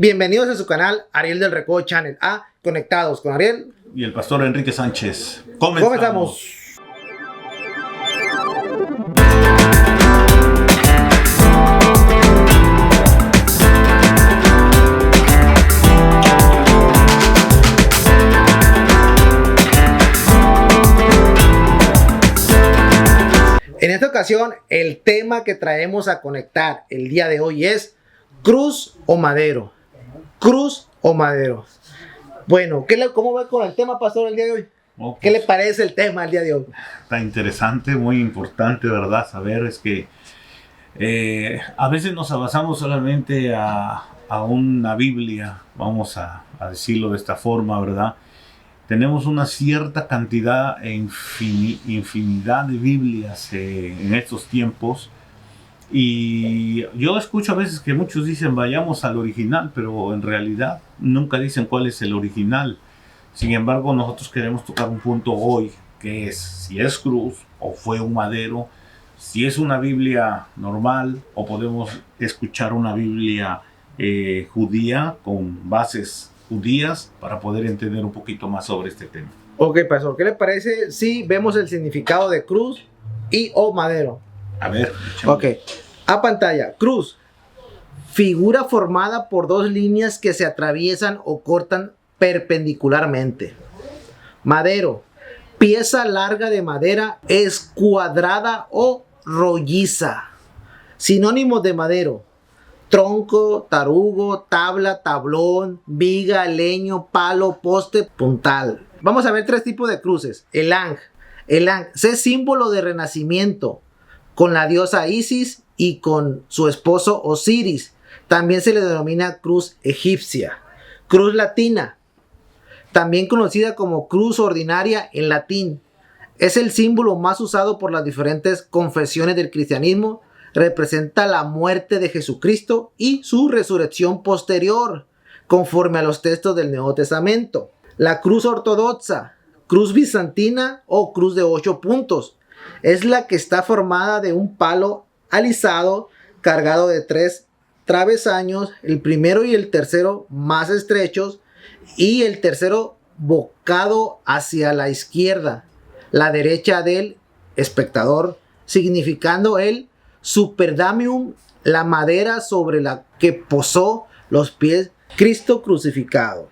Bienvenidos a su canal Ariel del Recodo Channel a Conectados con Ariel y el pastor Enrique Sánchez. Comenzamos. En esta ocasión, el tema que traemos a conectar el día de hoy es cruz o madero. Cruz o madero. Bueno, ¿cómo va con el tema, pastor, el día de hoy? Oh, pues, ¿qué le parece el tema el día de hoy? Está interesante, muy importante, ¿verdad? Saber es que a veces nos basamos solamente a una Biblia, vamos a decirlo de esta forma, ¿verdad? Tenemos una cierta cantidad e infinidad de Biblias en estos tiempos. Y yo escucho a veces que muchos dicen vayamos al original, pero en realidad nunca dicen cuál es el original. Sin embargo, nosotros queremos tocar un punto hoy, que es si es cruz o fue un madero, si es una Biblia normal o podemos escuchar una Biblia judía con bases judías para poder entender un poquito más sobre este tema. Ok, pastor, ¿qué le parece si vemos el significado de cruz y o madero? A ver, ok, a pantalla. Cruz, figura formada por dos líneas que se atraviesan o cortan perpendicularmente. Madero, pieza larga de madera escuadrada o rolliza. Sinónimos de madero: tronco, tarugo, tabla, tablón, viga, leño, palo, poste, puntal. Vamos a ver tres tipos de cruces. El Ang es símbolo de renacimiento, con la diosa Isis y con su esposo Osiris. También se le denomina cruz egipcia. Cruz latina, también conocida como cruz ordinaria en latín. Es el símbolo más usado por las diferentes confesiones del cristianismo. Representa la muerte de Jesucristo y su resurrección posterior, conforme a los textos del Nuevo Testamento. La cruz ortodoxa, cruz bizantina o cruz de 8 puntos. Es la que está formada de un palo alisado cargado de 3 travesaños, el primero y el tercero más estrechos y el tercero bocado hacia la izquierda, la derecha del espectador, significando el superdamium, la madera sobre la que posó los pies Cristo crucificado.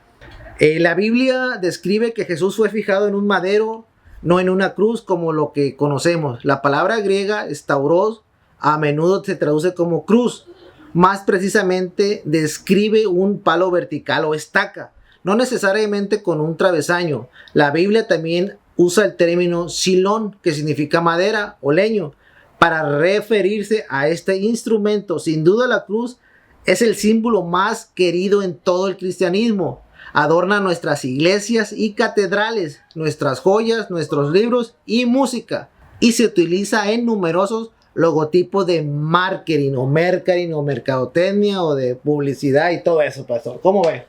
La Biblia describe que Jesús fue fijado en un madero, no en una cruz como lo que conocemos. La palabra griega stauros a menudo se traduce como cruz. Más precisamente describe un palo vertical o estaca, no necesariamente con un travesaño. La Biblia también usa el término silón, que significa madera o leño, para referirse a este instrumento. Sin duda la cruz es el símbolo más querido en todo el cristianismo. Adorna nuestras iglesias y catedrales, nuestras joyas, nuestros libros y música. Y se utiliza en numerosos logotipos de marketing o mercadotecnia o de publicidad y todo eso, pastor. ¿Cómo ve?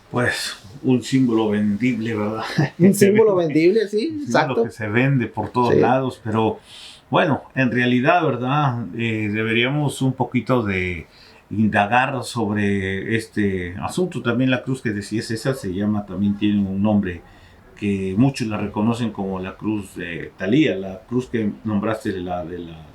Pues un símbolo vendible, ¿verdad? Un símbolo vendible, sí, exacto. Que se vende por todos lados, pero bueno, en realidad, ¿verdad? Deberíamos un poquito de indagar sobre este asunto. También la cruz que decías, esa se llama, también tiene un nombre que muchos la reconocen como la cruz de Talía, la cruz que nombraste de la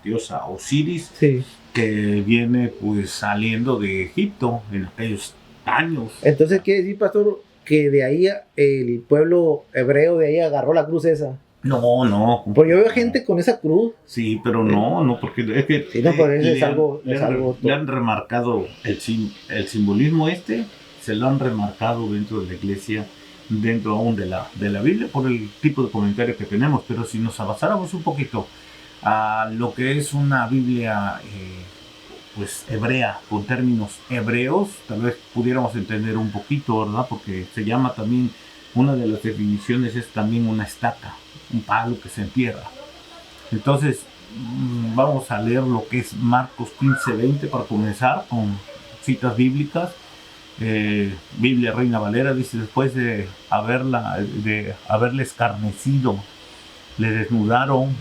diosa Osiris, sí, que viene pues saliendo de Egipto en aquellos años. Entonces quiere decir, pastor, que de ahí el pueblo hebreo de ahí agarró la cruz esa. No. Porque yo veo gente con esa cruz. Sí, pero no, porque es que sí, no, pero es algo, le han remarcado el simbolismo se lo han remarcado dentro de la iglesia, dentro aún de la Biblia, por el tipo de comentario que tenemos. Pero si nos avanzáramos un poquito a lo que es una Biblia pues hebrea, con términos hebreos, tal vez pudiéramos entender un poquito, ¿verdad? Porque se llama también, una de las definiciones es también una estaca, un palo que se entierra. Entonces vamos a leer lo que es Marcos 15:20 para comenzar con citas bíblicas. Biblia Reina Valera dice: después de haberle escarnecido, le desnudaron,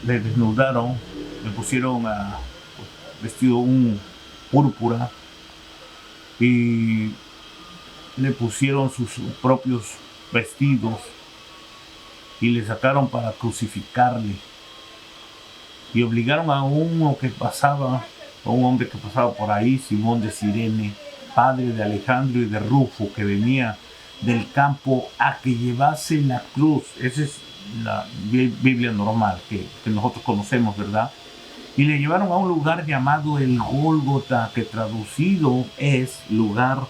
le pusieron vestido un púrpura, y le pusieron sus propios vestidos y le sacaron para crucificarle y obligaron a un hombre que pasaba por ahí, Simón de Cirene, padre de Alejandro y de Rufo, que venía del campo, a que llevase la cruz. Esa es la Biblia normal que nosotros conocemos, ¿verdad? Y le llevaron a un lugar llamado el Gólgota, que traducido es lugar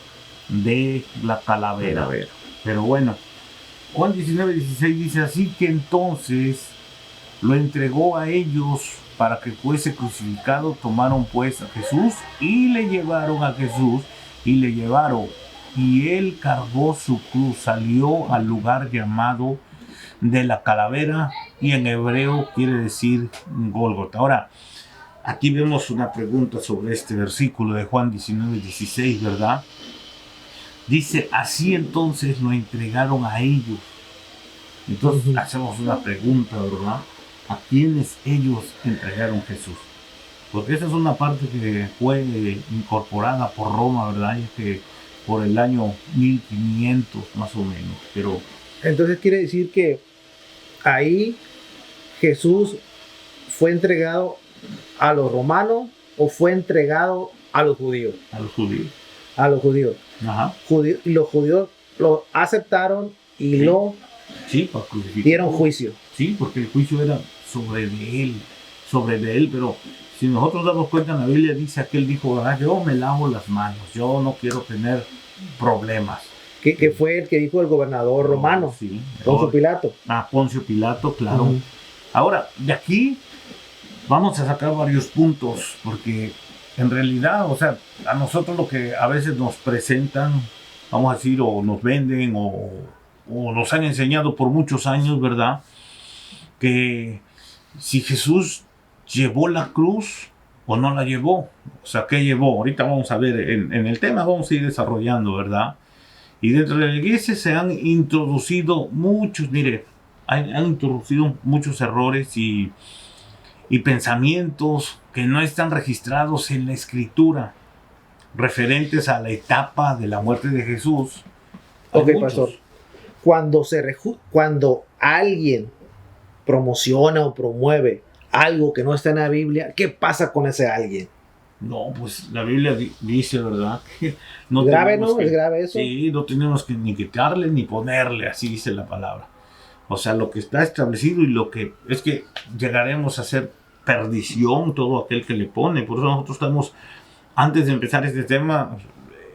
de la calavera. Pero bueno, Juan 19:16 dice: así que entonces lo entregó a ellos para que fuese crucificado. Tomaron pues a Jesús y le llevaron a Jesús y él cargó su cruz, salió al lugar llamado de la calavera, y en hebreo quiere decir Gólgota. Ahora, aquí vemos una pregunta sobre este versículo de Juan 19:16, ¿verdad? Dice: así entonces lo entregaron a ellos. Entonces hacemos una pregunta, ¿verdad? ¿A quiénes ellos entregaron Jesús? Porque esa es una parte que fue incorporada por Roma, ¿verdad? Y que por el año 1500 más o menos. Pero entonces quiere decir que ahí Jesús fue entregado a los romanos o fue entregado a los judíos. A los judíos. A los judíos. Ajá. Y los judíos lo aceptaron y Sí. lo Para crucificar. dieron juicio. Sí, porque el juicio era sobre de él, pero si nosotros damos cuenta, en la Biblia dice, aquel dijo: yo me lavo las manos, yo no quiero tener problemas. Que fue el que dijo el gobernador romano, Sí. Poncio Pilato. Poncio Pilato, claro. Ahora, de aquí vamos a sacar varios puntos, porque en realidad, o sea, a nosotros lo que a veces nos presentan, vamos a decir, o nos venden, o nos han enseñado por muchos años, ¿verdad? Que si Jesús llevó la cruz o no la llevó. O sea, ¿qué llevó? Ahorita vamos a ver en el tema, vamos a ir desarrollando, ¿verdad? Y dentro de la iglesia se han introducido muchos, han introducido muchos errores y pensamientos que no están registrados en la Escritura, referentes a la etapa de la muerte de Jesús. Ok, pastor. Cuando alguien promociona o promueve algo que no está en la Biblia, ¿qué pasa con ese alguien? No, pues la Biblia dice, ¿verdad? Que no ¿Es grave, tenemos no? ¿Es grave eso? Sí, no tenemos que ni quitarle ni ponerle, así dice la palabra. O sea, lo que está establecido y lo que es que llegaremos a hacer perdición todo aquel que le pone. Por eso nosotros estamos, antes de empezar este tema,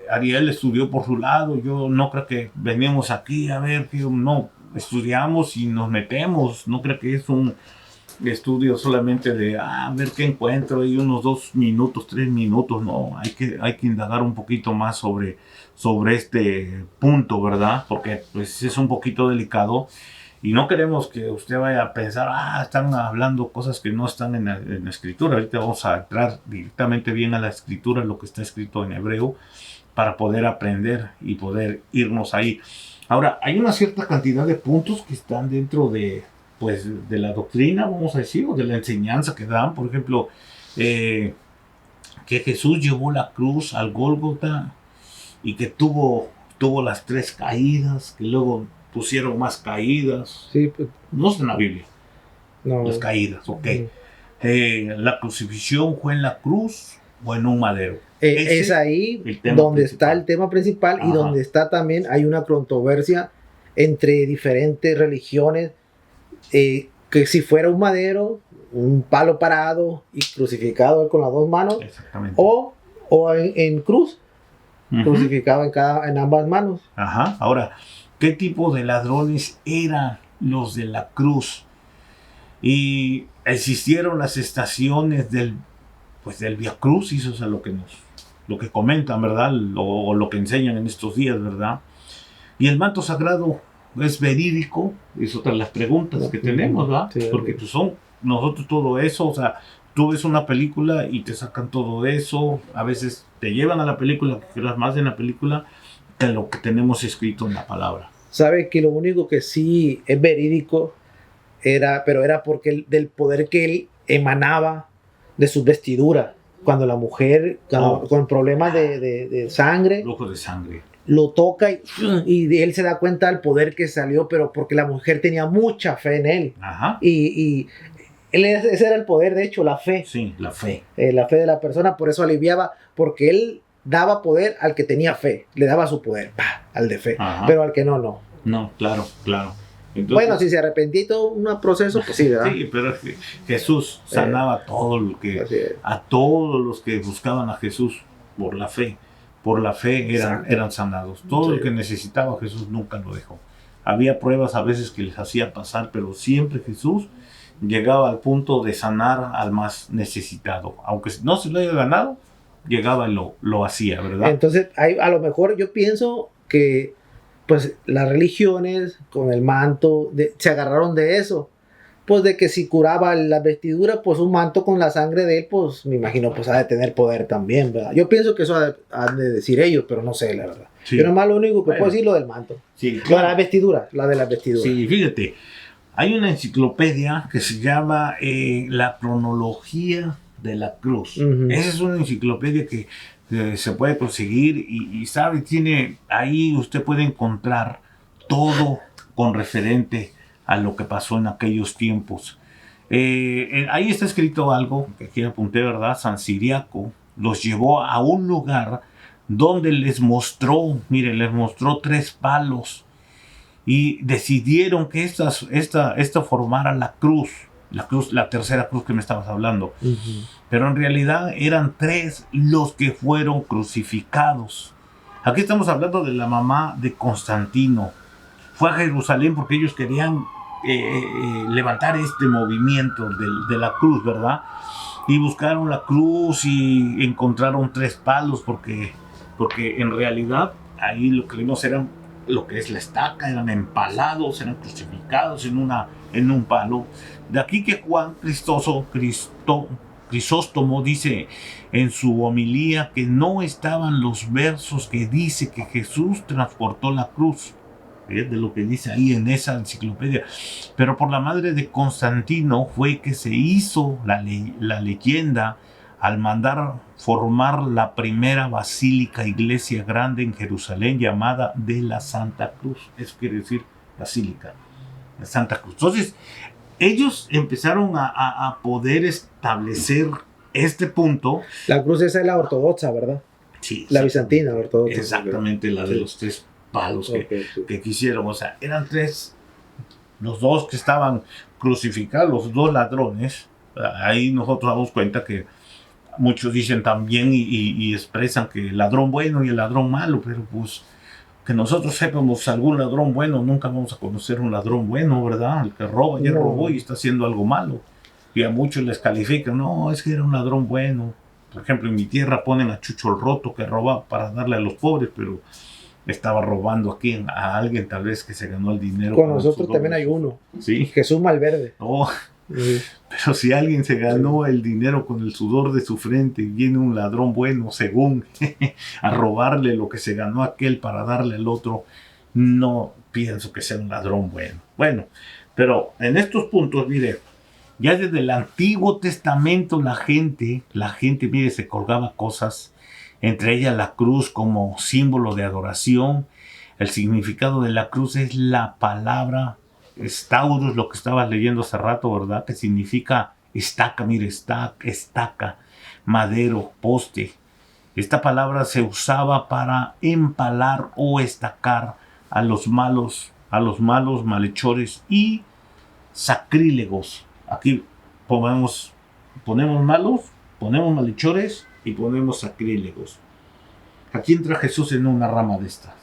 Ariel estudió por su lado. Yo no creo que venimos aquí a ver, no, estudiamos y nos metemos. No creo que es un estudio solamente de a ver qué encuentro y unos 2 minutos, 3 minutos. No, hay que indagar un poquito más sobre este punto, ¿verdad? Porque pues es un poquito delicado. Y no queremos que usted vaya a pensar, están hablando cosas que no están en la escritura. Ahorita vamos a entrar directamente bien a la escritura, lo que está escrito en hebreo, para poder aprender y poder irnos ahí. Ahora, hay una cierta cantidad de puntos que están dentro de la doctrina, vamos a decir, o de la enseñanza que dan. Por ejemplo, que Jesús llevó la cruz al Gólgota y que tuvo las 3 caídas, que luego pusieron más caídas. Sí, pues, no está en la Biblia. No. Las caídas, ok. La crucifixión fue en la cruz o en un madero. Es ahí donde está el tema principal. Ajá. Y donde está también, hay una controversia entre diferentes religiones, que si fuera un madero, un palo parado y crucificado con las 2 manos, o en cruz, crucificado en ambas manos. Ajá. Ahora, ¿qué tipo de ladrones eran los de la cruz? Y existieron las estaciones del Vía Crucis, o sea, lo que comentan, ¿verdad? O lo que enseñan en estos días, ¿verdad? Y el manto sagrado es verídico, es otra de las preguntas que tenemos, ¿verdad? Sí, porque pues nosotros todo eso, o sea, tú ves una película y te sacan todo eso, a veces te llevan a la película, que creas más en la película que lo que tenemos escrito en la palabra. Sabe que lo único que sí es verídico era porque del poder que él emanaba de sus vestiduras. cuando la mujer con problemas de sangre, Flujo de sangre. lo toca y él se da cuenta del poder que salió, pero porque la mujer tenía mucha fe en él. Ajá. Y ese era el poder, de hecho, la fe. Sí, la fe. La fe de la persona, por eso aliviaba, porque él daba poder al que tenía fe, le daba su poder, al de fe, Ajá. pero al que no, no. No, claro. Entonces, bueno, si se arrepentía y todo un proceso, pues sí, ¿verdad? Sí, pero Jesús sanaba todo lo que, a todos los que buscaban a Jesús por la fe. Por la fe eran sanados. Todo lo que necesitaba Jesús nunca lo dejó. Había pruebas a veces que les hacía pasar, pero siempre Jesús llegaba al punto de sanar al más necesitado. Aunque no se lo haya ganado, llegaba y lo hacía, ¿verdad? Entonces, a lo mejor yo pienso que pues las religiones con el manto se agarraron de eso, pues de que si curaba la vestidura, pues un manto con la sangre de él, pues me imagino pues ha de tener poder también, ¿verdad? Yo pienso que eso han de decir ellos, pero no sé, la verdad. Sí. Yo nomás lo único que puedo decir es lo del manto. Sí, claro. La de las vestiduras. Sí, fíjate, hay una enciclopedia que se llama La cronología de la cruz. Esa es una enciclopedia que se puede conseguir y sabe, ahí usted puede encontrar todo con referente a lo que pasó en aquellos tiempos. Ahí está escrito algo que aquí apunté, ¿verdad? San Ciriaco los llevó a un lugar donde les mostró 3 palos y decidieron que esta formara la cruz, la tercera cruz que me estabas hablando. Pero en realidad eran 3 los que fueron crucificados. Aquí estamos hablando de la mamá de Constantino. Fue a Jerusalén porque ellos querían levantar este movimiento de la cruz, ¿verdad? Y buscaron la cruz y encontraron 3 palos porque en realidad ahí lo que vimos eran lo que es la estaca, eran empalados, eran crucificados en un palo. De aquí que Juan Crisóstomo dice en su homilía que no estaban los versos que dice que Jesús transportó la cruz, de lo que dice ahí en esa enciclopedia, pero por la madre de Constantino fue que se hizo la leyenda al mandar formar la primera iglesia grande en Jerusalén llamada de la Santa Cruz. Eso quiere decir basílica, la Santa Cruz. Entonces ellos empezaron a poder establecer este punto. La cruz esa es la ortodoxa, ¿verdad? Sí. La bizantina, la ortodoxa. Exactamente, la de los 3 palos que quisieron. O sea, eran 3, los 2 que estaban crucificados, los 2 ladrones. Ahí nosotros damos cuenta que muchos dicen también y expresan que el ladrón bueno y el ladrón malo, pero pues que nosotros sepamos algún ladrón bueno, nunca vamos a conocer un ladrón bueno, ¿verdad? El que roba ya robó y está haciendo algo malo. Y a muchos les califican, no, es que era un ladrón bueno. Por ejemplo, en mi tierra ponen a Chucho el Roto que roba para darle a los pobres, pero estaba robando aquí a alguien tal vez que se ganó el dinero. Con nosotros también hay uno. Sí. Jesús Malverde. Oh. Pero si alguien se ganó el dinero con el sudor de su frente y viene un ladrón bueno, según, a robarle lo que se ganó aquel para darle al otro, no pienso que sea un ladrón bueno. Bueno, pero en estos puntos, mire, ya desde el Antiguo Testamento la gente, mire, se colgaba cosas, entre ellas la cruz como símbolo de adoración. El significado de la cruz es la palabra Staurus, lo que estabas leyendo hace rato, ¿verdad? Que significa estaca, mire, estaca, madero, poste. Esta palabra se usaba para empalar o estacar a los malos malhechores y sacrílegos. Aquí ponemos malos, ponemos malhechores y ponemos sacrílegos. Aquí entra Jesús en una rama de estas.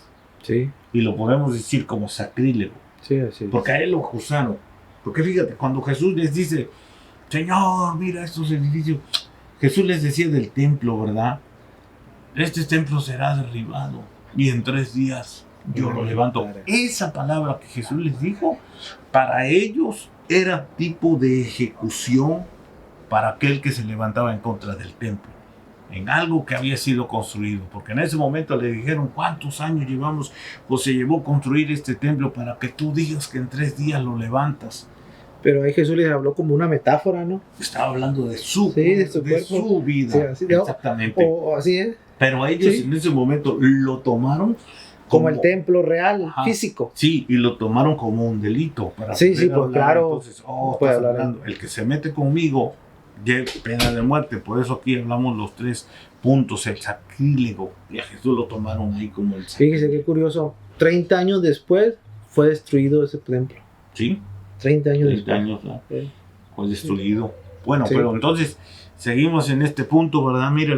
Sí. Y lo podemos decir como sacrílego. Sí, así. Porque a él lo acusaron. Porque fíjate, cuando Jesús les dice, Señor, mira estos edificios, Jesús les decía del templo, ¿verdad? Este templo será derribado y en 3 días yo lo levanto. Esa palabra que Jesús les dijo, para ellos era tipo de ejecución para aquel que se levantaba en contra del templo, en algo que había sido construido, porque en ese momento le dijeron, ¿cuántos años llevamos o se llevó a construir este templo para que tú digas que en 3 días lo levantas? Pero ahí Jesús les habló como una metáfora, ¿no? Estaba hablando de su, Sí, de su de cuerpo. su vida. Sí, así, Exactamente. o así es. Pero ellos Sí. en ese momento lo tomaron Como el templo real, Ajá. físico. Sí, y lo tomaron como un delito. Para Sí, poder sí, pues hablar. claro. Entonces, Puede estás hablar. hablando, el que se mete conmigo, lleva pena de muerte. Por eso aquí hablamos los 3 puntos, el sacrílego. Y a Jesús lo tomaron ahí como el sacrílego. Fíjese qué curioso. 30 años después fue destruido ese templo. Sí, 30 años 30 después. años, ¿no? Sí. Fue destruido. Bueno, Sí. pero entonces seguimos en este punto, ¿verdad? Mire,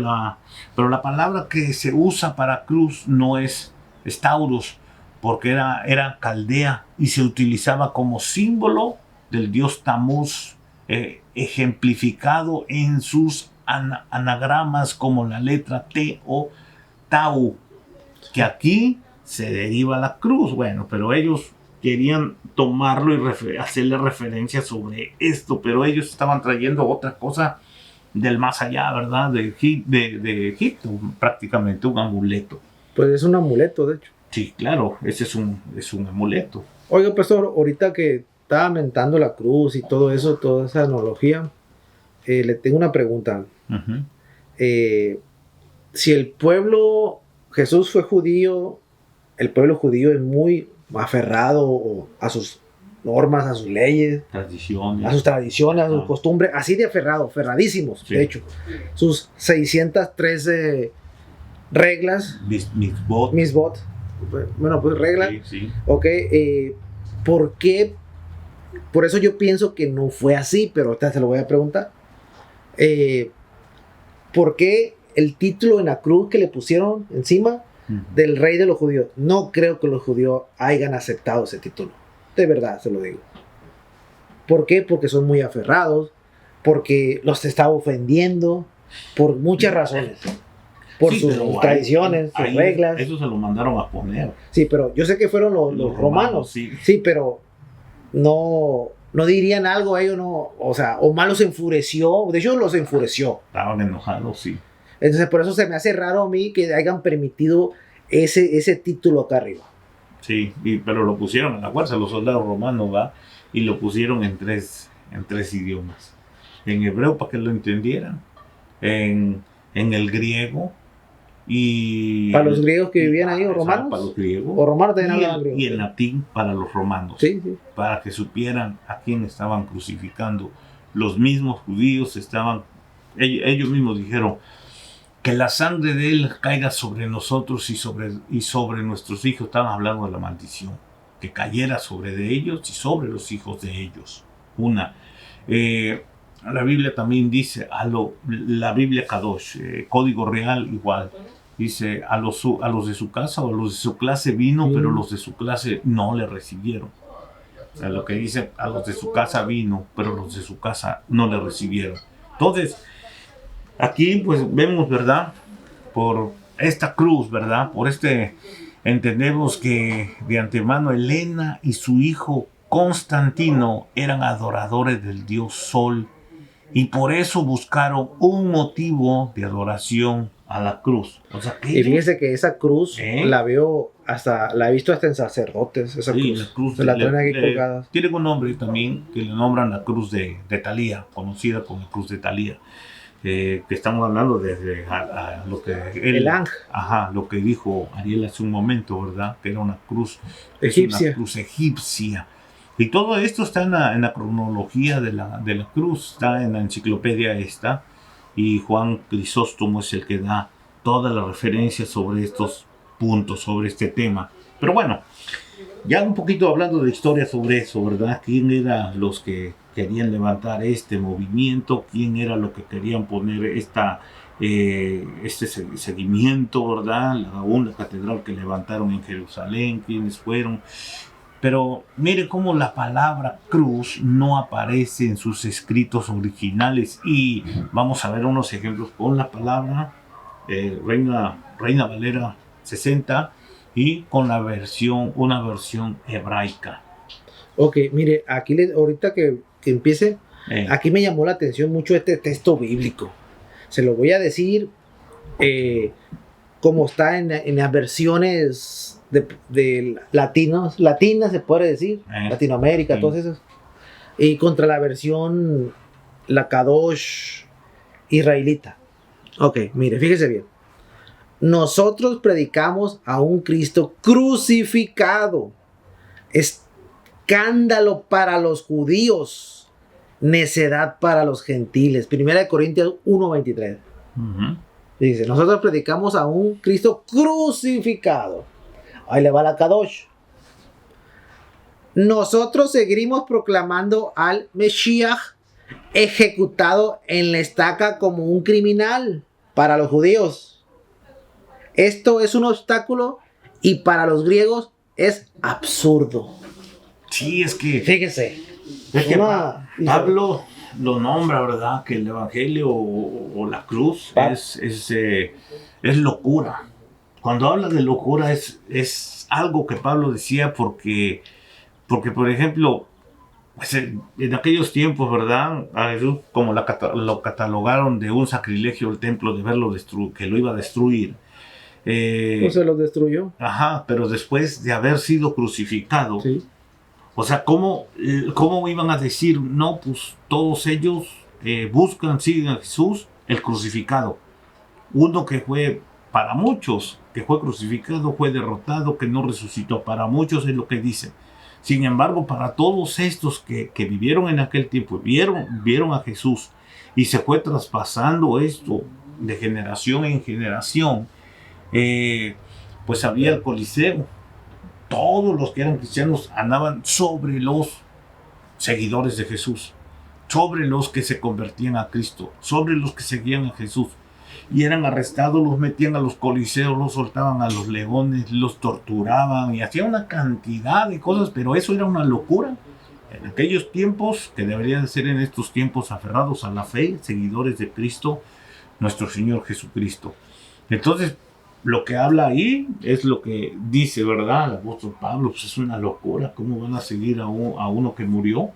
pero la palabra que se usa para cruz no es Taurus, porque era caldea y se utilizaba como símbolo del dios Tamuz, ejemplificado en sus anagramas como la letra T o Tau, que aquí se deriva la cruz. Bueno, pero ellos querían tomarlo y hacerle referencia sobre esto, pero ellos estaban trayendo otra cosa del más allá, ¿verdad? De Egipto, prácticamente un amuleto. Pues es un amuleto, de hecho. Sí, claro, ese es un amuleto. Oiga, pastor, ahorita que estaba mentando la cruz y todo eso, toda esa analogía, le tengo una pregunta. Uh-huh. Si el pueblo, Jesús fue judío, el pueblo judío es muy aferrado a sus normas, a sus leyes, Tradiciones. a sus tradiciones, a sus costumbres, así de aferradísimos, Sí. de hecho. Sus 613 reglas, misbot, bueno, pues reglas. Sí, sí. Ok, ¿por qué? Por eso yo pienso que no fue así, pero ahorita se lo voy a preguntar. ¿Por qué el título en la cruz que le pusieron encima del rey de los judíos? No creo que los judíos hayan aceptado ese título. De verdad, se lo digo. ¿Por qué? Porque son muy aferrados, porque los estaba ofendiendo, por muchas razones. Por Sí, sus pero tradiciones, sus ahí reglas. Eso se lo mandaron a poner. Sí, pero yo sé que fueron los romanos. Sí. Sí, pero no dirían algo a ellos, no, o sea, Omar los enfureció, de hecho los enfureció. Estaban enojados, sí. Entonces por eso se me hace raro a mí que hayan permitido ese título acá arriba. Sí, pero lo pusieron a la fuerza los soldados romanos, ¿va? Y lo pusieron en tres idiomas. En hebreo para que lo entendieran, en el griego y... Para los griegos que vivían ahí, o romanos. Para los griegos. O romanos también hablaban griego. Y en latín para los romanos. Sí, sí. Para que supieran a quién estaban crucificando. Los mismos judíos estaban... Ellos mismos dijeron que la sangre de él caiga sobre nosotros y sobre nuestros hijos. Estaban hablando de la maldición. Que cayera sobre de ellos y sobre los hijos de ellos. La Biblia también dice, la Biblia Kadosh, Código Real igual, dice a los de su casa o a los de su clase vino, pero los de su clase no le recibieron. O sea, lo que dice, a los de su casa vino, pero los de su casa no le recibieron. Entonces, aquí pues vemos, ¿verdad? Por esta cruz, ¿verdad? Entendemos que de antemano Helena y su hijo Constantino eran adoradores del dios Sol y por eso buscaron un motivo de adoración a la cruz. O sea, y fíjese que esa cruz la he visto hasta en sacerdotes, esa cruz. La cruz se la traen aquí colgada. Tiene un nombre también que le nombran la cruz de Talía, conocida como cruz de Talía. Que estamos hablando desde lo que el ángel. Ajá, lo que dijo Ariel hace un momento, ¿verdad? Que era una cruz egipcia. Una cruz egipcia. Y todo esto está en la cronología de la cruz, está en la enciclopedia esta, y Juan Crisóstomo es el que da todas las referencias sobre estos puntos, sobre este tema. Pero bueno, ya un poquito hablando de historia sobre eso, ¿verdad? ¿Quién eran los que querían levantar este movimiento? ¿Quién era lo que querían poner este seguimiento, ¿verdad? La catedral que levantaron en Jerusalén, ¿quiénes fueron? Pero mire cómo la palabra cruz no aparece en sus escritos originales. Y vamos a ver unos ejemplos con la palabra Reina Valera 60 y con una versión hebraica. Ok, mire, aquí ahorita que empiece, aquí me llamó la atención mucho este texto bíblico. Se lo voy a decir como está en las versiones de latinas, se puede decir, Latinoamérica, todas esas. y contra la versión, la Kadosh israelita. Ok, mire, fíjese bien. Nosotros predicamos a un Cristo crucificado. Escándalo para los judíos, necedad para los gentiles. 1 Corintios 1:23. Ujú. Dice, nosotros predicamos a un Cristo crucificado. Ahí le va la Kadosh. Nosotros seguimos proclamando al Mesías ejecutado en la estaca como un criminal para los judíos. Esto es un obstáculo y para los griegos es absurdo. Sí, es que Fíjese. Pablo lo nombra, ¿verdad? Que el evangelio o la cruz es locura. Cuando habla de locura es algo que Pablo decía porque por ejemplo, pues en aquellos tiempos, ¿verdad? A Jesús, como lo catalogaron de un sacrilegio el templo, de verlo que lo iba a destruir. Pues se los destruyó. Ajá, pero después de haber sido crucificado, Sí. o sea, ¿cómo iban a decir, no, pues todos ellos siguen a Jesús, el crucificado? Uno que fue para muchos, que fue crucificado, fue derrotado, que no resucitó. Para muchos es lo que dicen. Sin embargo, para todos estos que vivieron en aquel tiempo, vieron a Jesús y se fue traspasando esto de generación en generación, pues había el Coliseo. Todos los que eran cristianos andaban sobre los seguidores de Jesús, sobre los que se convertían a Cristo, sobre los que seguían a Jesús. Y eran arrestados, los metían a los coliseos, los soltaban a los leones, los torturaban y hacían una cantidad de cosas, pero eso era una locura. En aquellos tiempos, que deberían de ser en estos tiempos, aferrados a la fe, seguidores de Cristo, nuestro Señor Jesucristo. Entonces, lo que habla ahí es lo que dice, ¿verdad? El apóstol Pablo, pues es una locura. ¿Cómo van a seguir a uno que murió?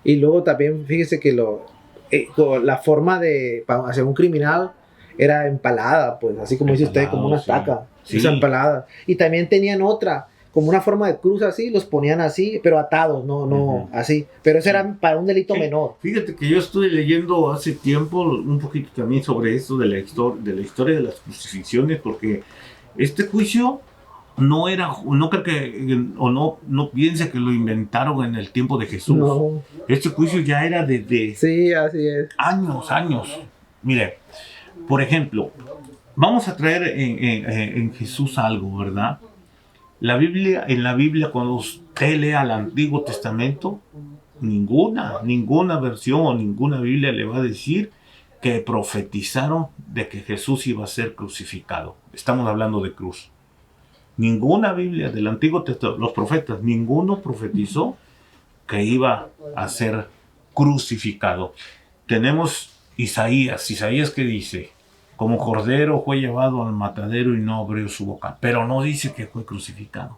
Y luego también, fíjese que la forma de hacer un criminal era empalada, pues, así como dice usted, como una estaca, sí. esa empalada. Y también tenían otra, como una forma de cruz así, los ponían así, pero atados, no así. Pero eso era para un delito menor. Fíjate que yo estuve leyendo hace tiempo un poquito también sobre esto de la historia de las crucifixiones, porque este juicio no creo que, no piense que lo inventaron en el tiempo de Jesús. No. Este juicio ya era desde Sí, así es. años. Mire, por ejemplo, vamos a traer en Jesús algo, ¿verdad? En la Biblia, cuando usted lea el Antiguo Testamento, ninguna versión o ninguna Biblia le va a decir que profetizaron de que Jesús iba a ser crucificado. Estamos hablando de cruz. Ninguna Biblia del Antiguo Testamento, los profetas, ninguno profetizó que iba a ser crucificado. Tenemos Isaías que dice, como cordero fue llevado al matadero y no abrió su boca, pero no dice que fue crucificado.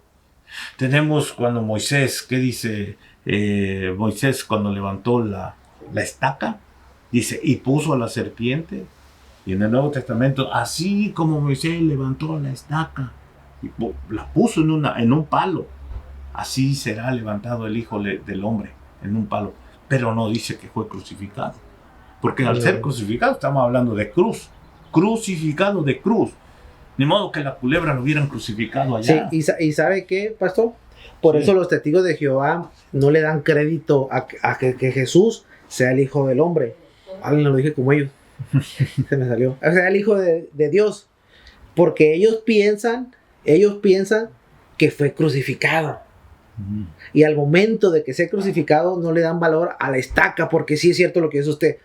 Tenemos cuando Moisés, ¿qué dice Moisés cuando levantó la estaca? Dice, y puso a la serpiente. Y en el Nuevo Testamento, así como Moisés levantó la estaca y la puso en un palo, así será levantado el Hijo del Hombre, en un palo. Pero no dice que fue crucificado. Porque al ser crucificado estamos hablando de cruz. Crucificado de cruz. Ni modo que la culebra lo hubieran crucificado allá. Sí, y ¿sabe qué, pastor? Por eso los testigos de Jehová no le dan crédito a que Jesús sea el Hijo del Hombre. Alguien lo dije como ellos. Se me salió. O sea, el Hijo de Dios. Porque ellos piensan que fue crucificado. Y al momento de que sea crucificado no le dan valor a la estaca, porque sí es cierto lo que dice usted.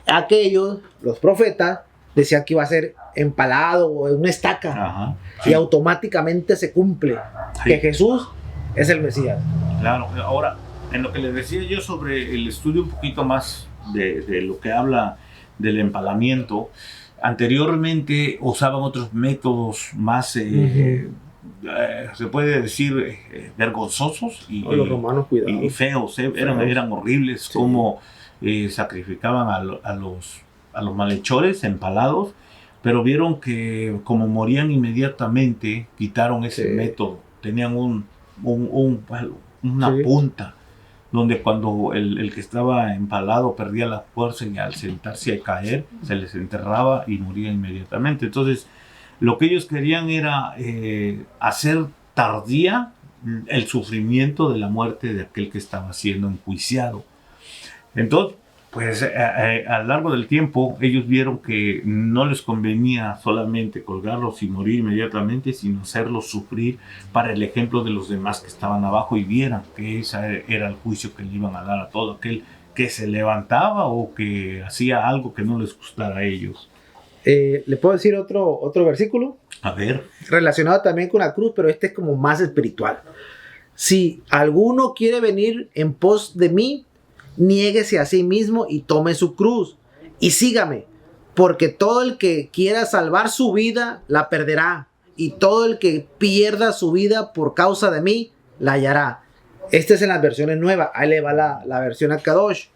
Aquellos, los profetas, decían que iba a ser empalado o en una estaca. Ajá, sí. Y automáticamente se cumple que Jesús es el Mesías. Claro, ahora, en lo que les decía yo sobre el estudio un poquito más de lo que habla del empalamiento, anteriormente usaban otros métodos más, se puede decir, vergonzosos Los romanos, cuidado. y feos, eran horribles, sí. Como sacrificaban a los malhechores empalados, pero vieron que como morían inmediatamente, quitaron ese método. Tenían una punta donde cuando el que estaba empalado perdía la fuerza y al sentarse a caer, se les enterraba y moría inmediatamente. Entonces, lo que ellos querían era hacer tardía el sufrimiento de la muerte de aquel que estaba siendo enjuiciado. Entonces, pues a lo largo del tiempo ellos vieron que no les convenía solamente colgarlos y morir inmediatamente, sino hacerlos sufrir para el ejemplo de los demás que estaban abajo y vieran que ese era el juicio que le iban a dar a todo aquel que se levantaba o que hacía algo que no les gustara a ellos. ¿Le puedo decir otro versículo? A ver. Relacionado también con la cruz, pero este es como más espiritual. Si alguno quiere venir en pos de mí, niéguese a sí mismo y tome su cruz y sígame, porque todo el que quiera salvar su vida la perderá, y todo el que pierda su vida por causa de mí la hallará. Este es en las versiones nuevas. Ahí le va la versión a Kadosh.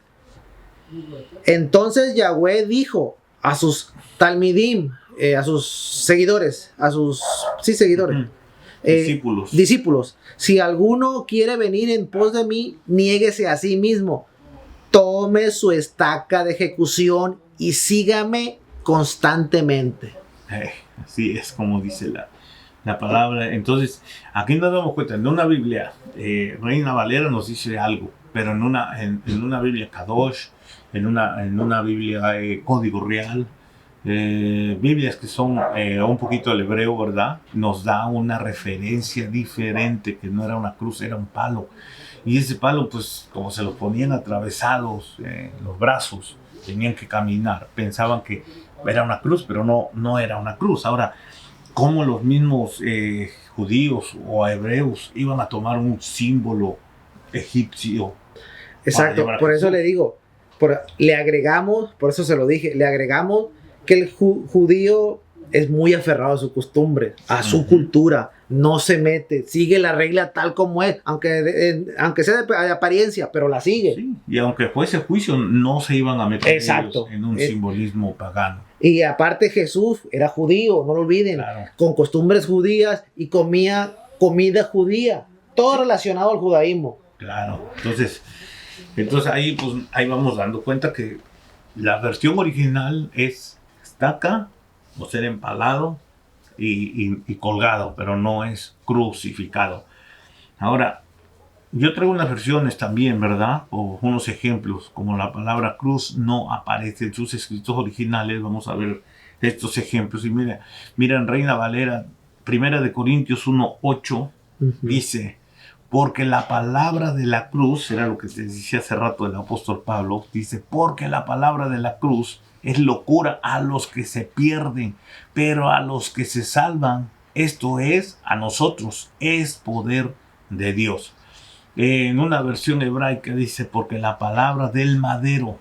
Entonces Yahweh dijo a sus talmidim, a sus seguidores, seguidores, discípulos, si alguno quiere venir en pos de mí, niéguese a sí mismo, tome su estaca de ejecución y sígame constantemente. Así es como dice la palabra. Entonces, aquí nos damos cuenta, en una Biblia, Reina Valera nos dice algo, pero en una Biblia Kadosh, en una Biblia Código Real, Biblias que son un poquito el hebreo, ¿verdad? Nos da una referencia diferente, que no era una cruz, era un palo. Y ese palo, pues, como se los ponían atravesados los brazos, tenían que caminar. Pensaban que era una cruz, pero no era una cruz. Ahora, ¿cómo los mismos judíos o hebreos iban a tomar un símbolo egipcio? Exacto, por eso le digo, le agregamos, por eso se lo dije, le agregamos que el judío es muy aferrado a su costumbre, a su cultura, no se mete, sigue la regla tal como es, aunque sea de apariencia, pero la sigue. Sí, y aunque fuese juicio, no se iban a meter ellos en un simbolismo pagano. Y aparte Jesús era judío, no lo olviden, claro, con costumbres judías y comía comida judía, todo relacionado al judaísmo. Claro, entonces ahí vamos dando cuenta que la versión original es estaca o ser empalado y colgado, pero no es crucificado. Ahora, yo traigo unas versiones también, ¿verdad? O unos ejemplos, como la palabra cruz no aparece en sus escritos originales. Vamos a ver estos ejemplos. Y mira en Reina Valera, 1 Corintios 1:8, dice, porque la palabra de la cruz, era lo que te decía hace rato el apóstol Pablo, dice, porque la palabra de la cruz es locura a los que se pierden, pero a los que se salvan, esto es, a nosotros, es poder de Dios. En una versión hebraica dice, porque la palabra del madero,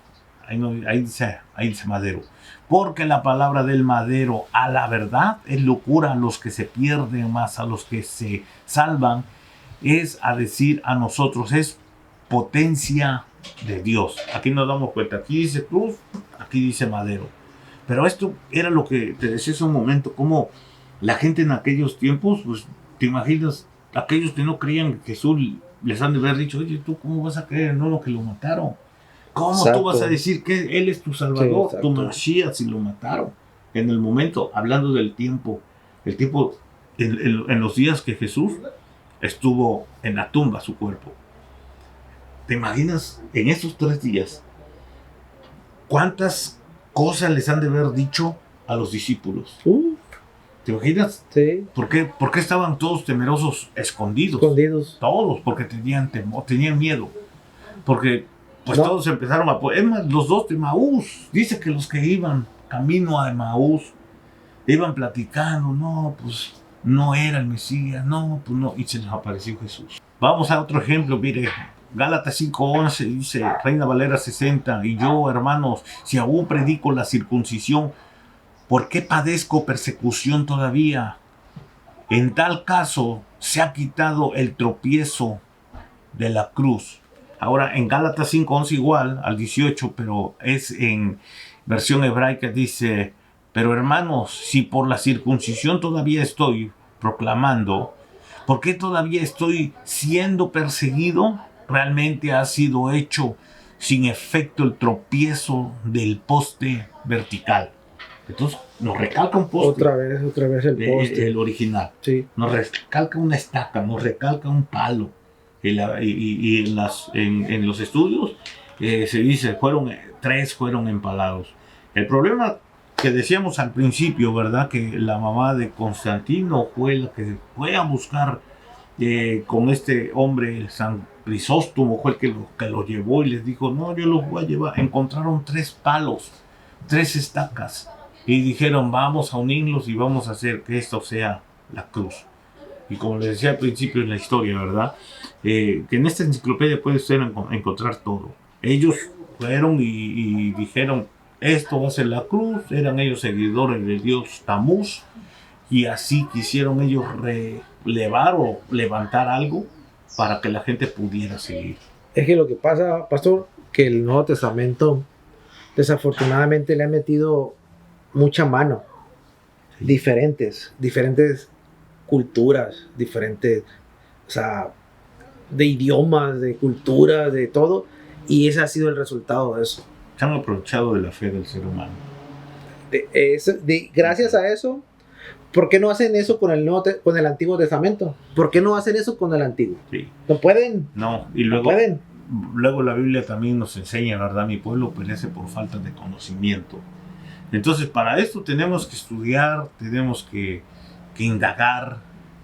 ahí dice madero, porque la palabra del madero a la verdad es locura a los que se pierden, más a los que se salvan, es a decir, a nosotros, es potencia de Dios. Aquí nos damos cuenta, aquí dice cruz, aquí dice madero. Pero esto era lo que te decía hace un momento, como la gente en aquellos tiempos, pues te imaginas, aquellos que no creían que Jesús, les han de haber dicho, oye, ¿tú cómo vas a creer? No, lo que lo mataron. ¿Cómo exacto. Tú vas a decir que Él es tu Salvador, sí, tu Mashiach, si lo mataron? En el momento, hablando del tiempo, el tiempo, en los días que Jesús estuvo en la tumba, su cuerpo. ¿Te imaginas en estos 3 días cuántas cosas les han de haber dicho a los discípulos? ¿Te imaginas? Sí. ¿Por qué estaban todos temerosos, escondidos? Todos, porque tenían temor, tenían miedo. Porque pues todos empezaron a... Es más, los 2 de Emaús, dice que los que iban camino a Emaús, iban platicando, no, pues no era el Mesías, no, pues no, y se les apareció Jesús. Vamos a otro ejemplo, mire, Gálatas 5:11 dice, Reina Valera 60, y yo, hermanos, si aún predico la circuncisión, ¿por qué padezco persecución todavía? En tal caso, se ha quitado el tropiezo de la cruz. Ahora, en Gálatas 5:11 igual, al 18, pero es en versión hebraica, dice, pero hermanos, si por la circuncisión todavía estoy proclamando, ¿por qué todavía estoy siendo perseguido? realmente ha sido hecho sin efecto el tropiezo del poste vertical. Entonces nos recalca un poste. Otra vez el poste. El original. Sí. Nos recalca una estaca, nos recalca un palo. Y en los estudios se dice, tres fueron empalados. El problema que decíamos al principio, ¿verdad? Que la mamá de Constantino fue la que fue a buscar con este hombre, San Crisóstomo, fue el que lo llevó y les dijo, no, yo los voy a llevar. Encontraron 3 palos, 3 estacas. Y dijeron, vamos a unirlos y vamos a hacer que esto sea la cruz. Y como les decía al principio en la historia, ¿verdad? Que en esta enciclopedia puede usted encontrar todo. Ellos fueron y dijeron, esto va a ser la cruz. Eran ellos seguidores del dios Tamuz. Y así quisieron ellos relevar o levantar algo para que la gente pudiera seguir. Es que lo que pasa, pastor, que el Nuevo Testamento desafortunadamente le ha metido mucha mano. Sí. Diferentes culturas, diferentes, o sea, de idiomas, de culturas, de todo, y ese ha sido el resultado de eso. Se han aprovechado de la fe del ser humano. Gracias a eso, ¿por qué no hacen eso con el Antiguo Testamento? ¿Por qué no hacen eso con el Antiguo? Sí. ¿No pueden? No, y luego, ¿no pueden? Luego la Biblia también nos enseña, ¿verdad? Mi pueblo perece por falta de conocimiento. Entonces, para esto tenemos que estudiar, tenemos que indagar.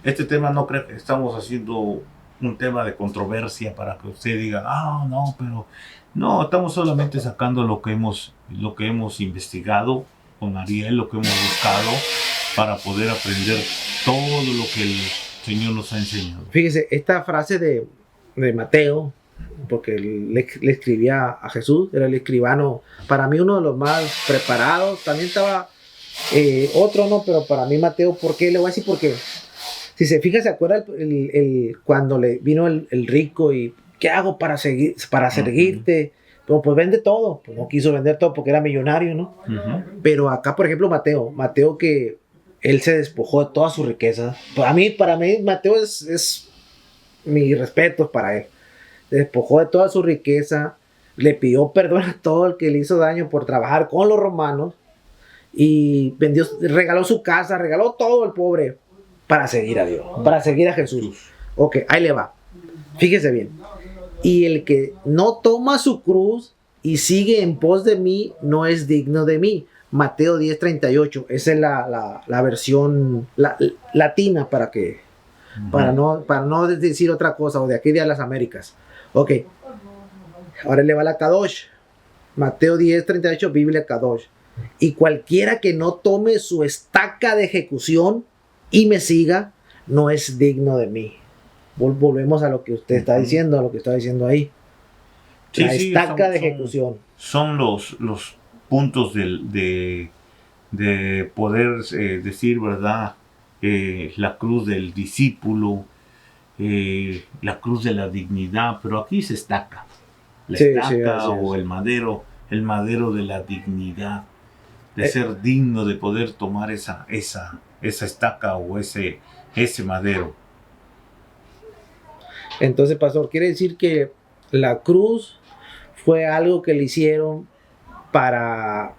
Este tema no creo que estamos haciendo un tema de controversia para que usted diga, no, pero no, estamos solamente sacando lo que hemos investigado con Ariel, lo que hemos buscado para poder aprender todo lo que el Señor nos ha enseñado. Fíjese, esta frase de Mateo, porque le escribía a Jesús, era el escribano, para mí uno de los más preparados. También estaba otro, no, pero para mí Mateo, ¿por qué? Le voy a decir porque si se fija, se acuerda cuando le vino el rico y ¿qué hago para seguirte? Pues vende todo. Pues no quiso vender todo porque era millonario, ¿no? Pero acá, por ejemplo, Mateo que él se despojó de toda su riqueza. Para mí Mateo es mi respeto para él. Se despojó de toda su riqueza, le pidió perdón a todo el que le hizo daño por trabajar con los romanos y regaló su casa, regaló todo el pobre para seguir a Dios, para seguir a Jesús. Ok, ahí le va. Fíjese bien. Y el que no toma su cruz y sigue en pos de mí, no es digno de mí. Mateo 10:38. Esa es la versión latina para no decir otra cosa, o de aquí de las Américas. Ok. Ahora le va la Kadosh. Mateo 10:38, Biblia Kadosh. Y cualquiera que no tome su estaca de ejecución y me siga, no es digno de mí. Volvemos a lo que usted está diciendo, a lo que está diciendo ahí. La estaca de ejecución. Son los puntos de poder decir, ¿verdad? La cruz del discípulo, la cruz de la dignidad, pero aquí se estaca. La estaca o el madero de la dignidad, de ser digno de poder tomar esa estaca o ese madero. Entonces, pastor, quiere decir que la cruz fue algo que le hicieron para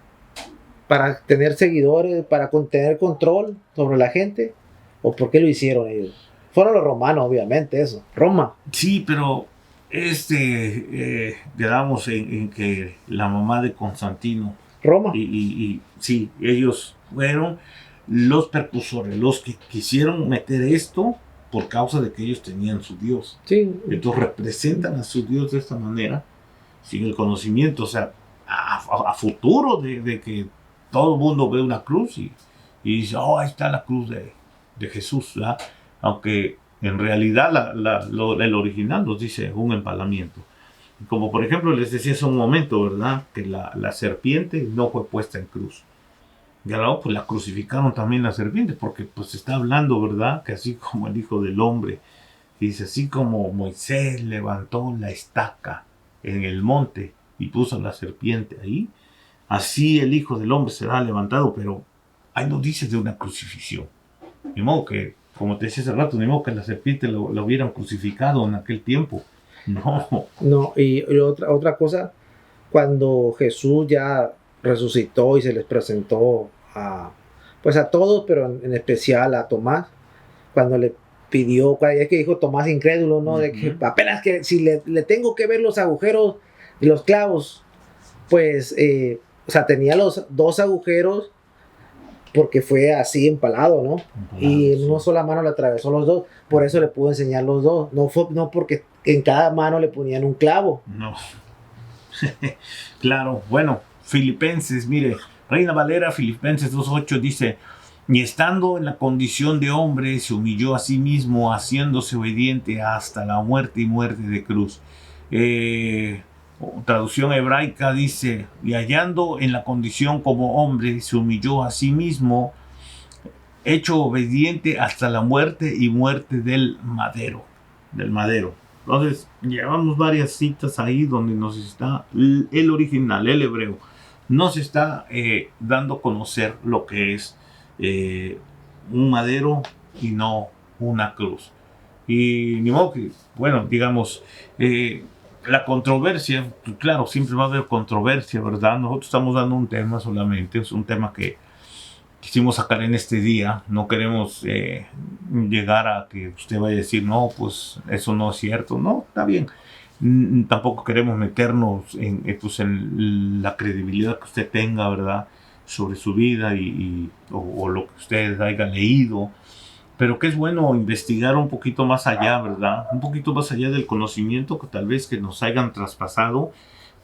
tener seguidores, para tener control sobre la gente, ¿o por qué lo hicieron ellos? Fueron los romanos, obviamente, eso, Roma. Sí, pero quedamos en que la mamá de Constantino, Roma, y sí, ellos fueron los precursores, los que quisieron meter esto por causa de que ellos tenían su Dios. Sí. Entonces representan a su Dios de esta manera, sin el conocimiento, o sea, a futuro de que todo el mundo ve una cruz y dice, ahí está la cruz de Jesús, ¿verdad? Aunque en realidad el original nos dice un empalamiento. Como por ejemplo les decía hace un momento, ¿verdad? Que la serpiente no fue puesta en cruz. Y luego pues la crucificaron también la serpiente, porque pues está hablando, ¿verdad? Que así como el Hijo del Hombre, dice, así como Moisés levantó la estaca en el monte y puso la serpiente ahí, así el Hijo del Hombre será levantado, pero ahí no dice de una crucifixión. Ni modo que, como te decía hace rato, ni modo que la serpiente lo hubieran crucificado en aquel tiempo. No. No, y otra cosa, cuando Jesús ya resucitó y se les presentó pues a todos, pero en especial a Tomás, cuando le pidió, es que dijo Tomás incrédulo, ¿no? De que apenas que si le tengo que ver los agujeros y los clavos, pues, o sea, tenía los dos agujeros porque fue así empalado, ¿no? Y en una sola mano le atravesó los dos, por eso le pudo enseñar los dos, no porque en cada mano le ponían un clavo. No. Claro, bueno, Filipenses, mire, Reina Valera, Filipenses 2.8 dice, y estando en la condición de hombre, se humilló a sí mismo, haciéndose obediente hasta la muerte y muerte de cruz. Traducción hebraica dice, y hallando en la condición como hombre, se humilló a sí mismo, hecho obediente hasta la muerte y muerte del madero. Entonces, llevamos varias citas ahí donde nos está el original, el hebreo, nos está dando a conocer lo que es un madero y no una cruz. Y ni modo que, bueno, digamos, la controversia, claro, siempre va a haber controversia, ¿verdad? Nosotros estamos dando un tema solamente, es un tema que quisimos sacar en este día. No queremos llegar a que usted vaya a decir, no, pues eso no es cierto. No, está bien. Tampoco queremos meternos en la credibilidad que usted tenga, ¿verdad? Sobre su vida o lo que usted haya leído. Pero que es bueno investigar un poquito más allá, ¿verdad? Un poquito más allá del conocimiento que tal vez que nos hayan traspasado,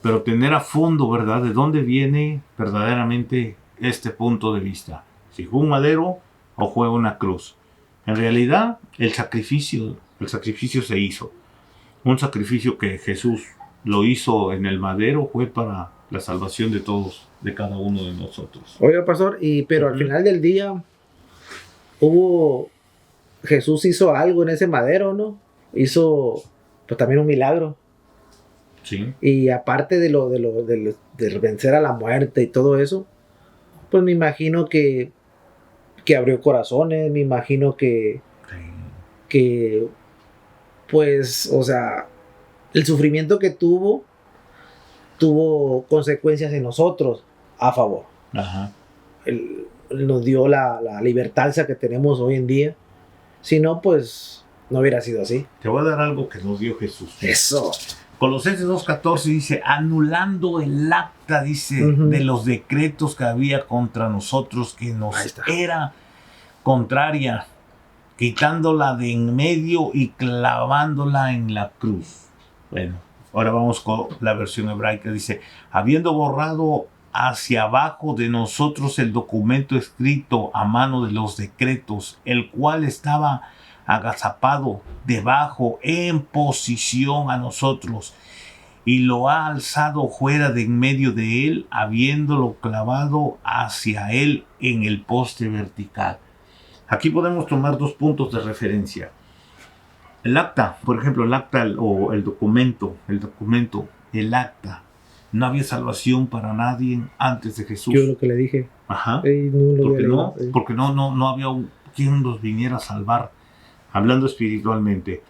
pero tener a fondo, ¿verdad? De dónde viene verdaderamente este punto de vista. Si fue un madero o fue una cruz. En realidad, el sacrificio se hizo. Un sacrificio que Jesús lo hizo en el madero fue para la salvación de todos, de cada uno de nosotros. Oiga, pastor, pero al final del día Jesús hizo algo en ese madero, ¿no? Hizo pues también un milagro. Sí. Y aparte de vencer a la muerte y todo eso, pues me imagino que abrió corazones, me imagino que pues, o sea, el sufrimiento que tuvo consecuencias en nosotros a favor. Ajá. Él nos dio la libertad esa que tenemos hoy en día. Si no, pues no hubiera sido así. Te voy a dar algo que nos dio Jesús. Eso. Colosenses 2.14 dice, anulando el acta, dice, de los decretos que había contra nosotros, que nos era contraria, quitándola de en medio y clavándola en la cruz. Bueno, ahora vamos con la versión hebraica. Dice, habiendo borrado hacia abajo de nosotros el documento escrito a mano de los decretos, el cual estaba agazapado debajo en posición a nosotros, y lo ha alzado fuera de en medio de él, habiéndolo clavado hacia él en el poste vertical. Aquí podemos tomar dos puntos de referencia. El acta, por ejemplo, el acta o el documento, el acta. No había salvación para nadie antes de Jesús. Yo lo que le dije. Ajá. Porque no había quien los viniera a salvar. Hablando espiritualmente.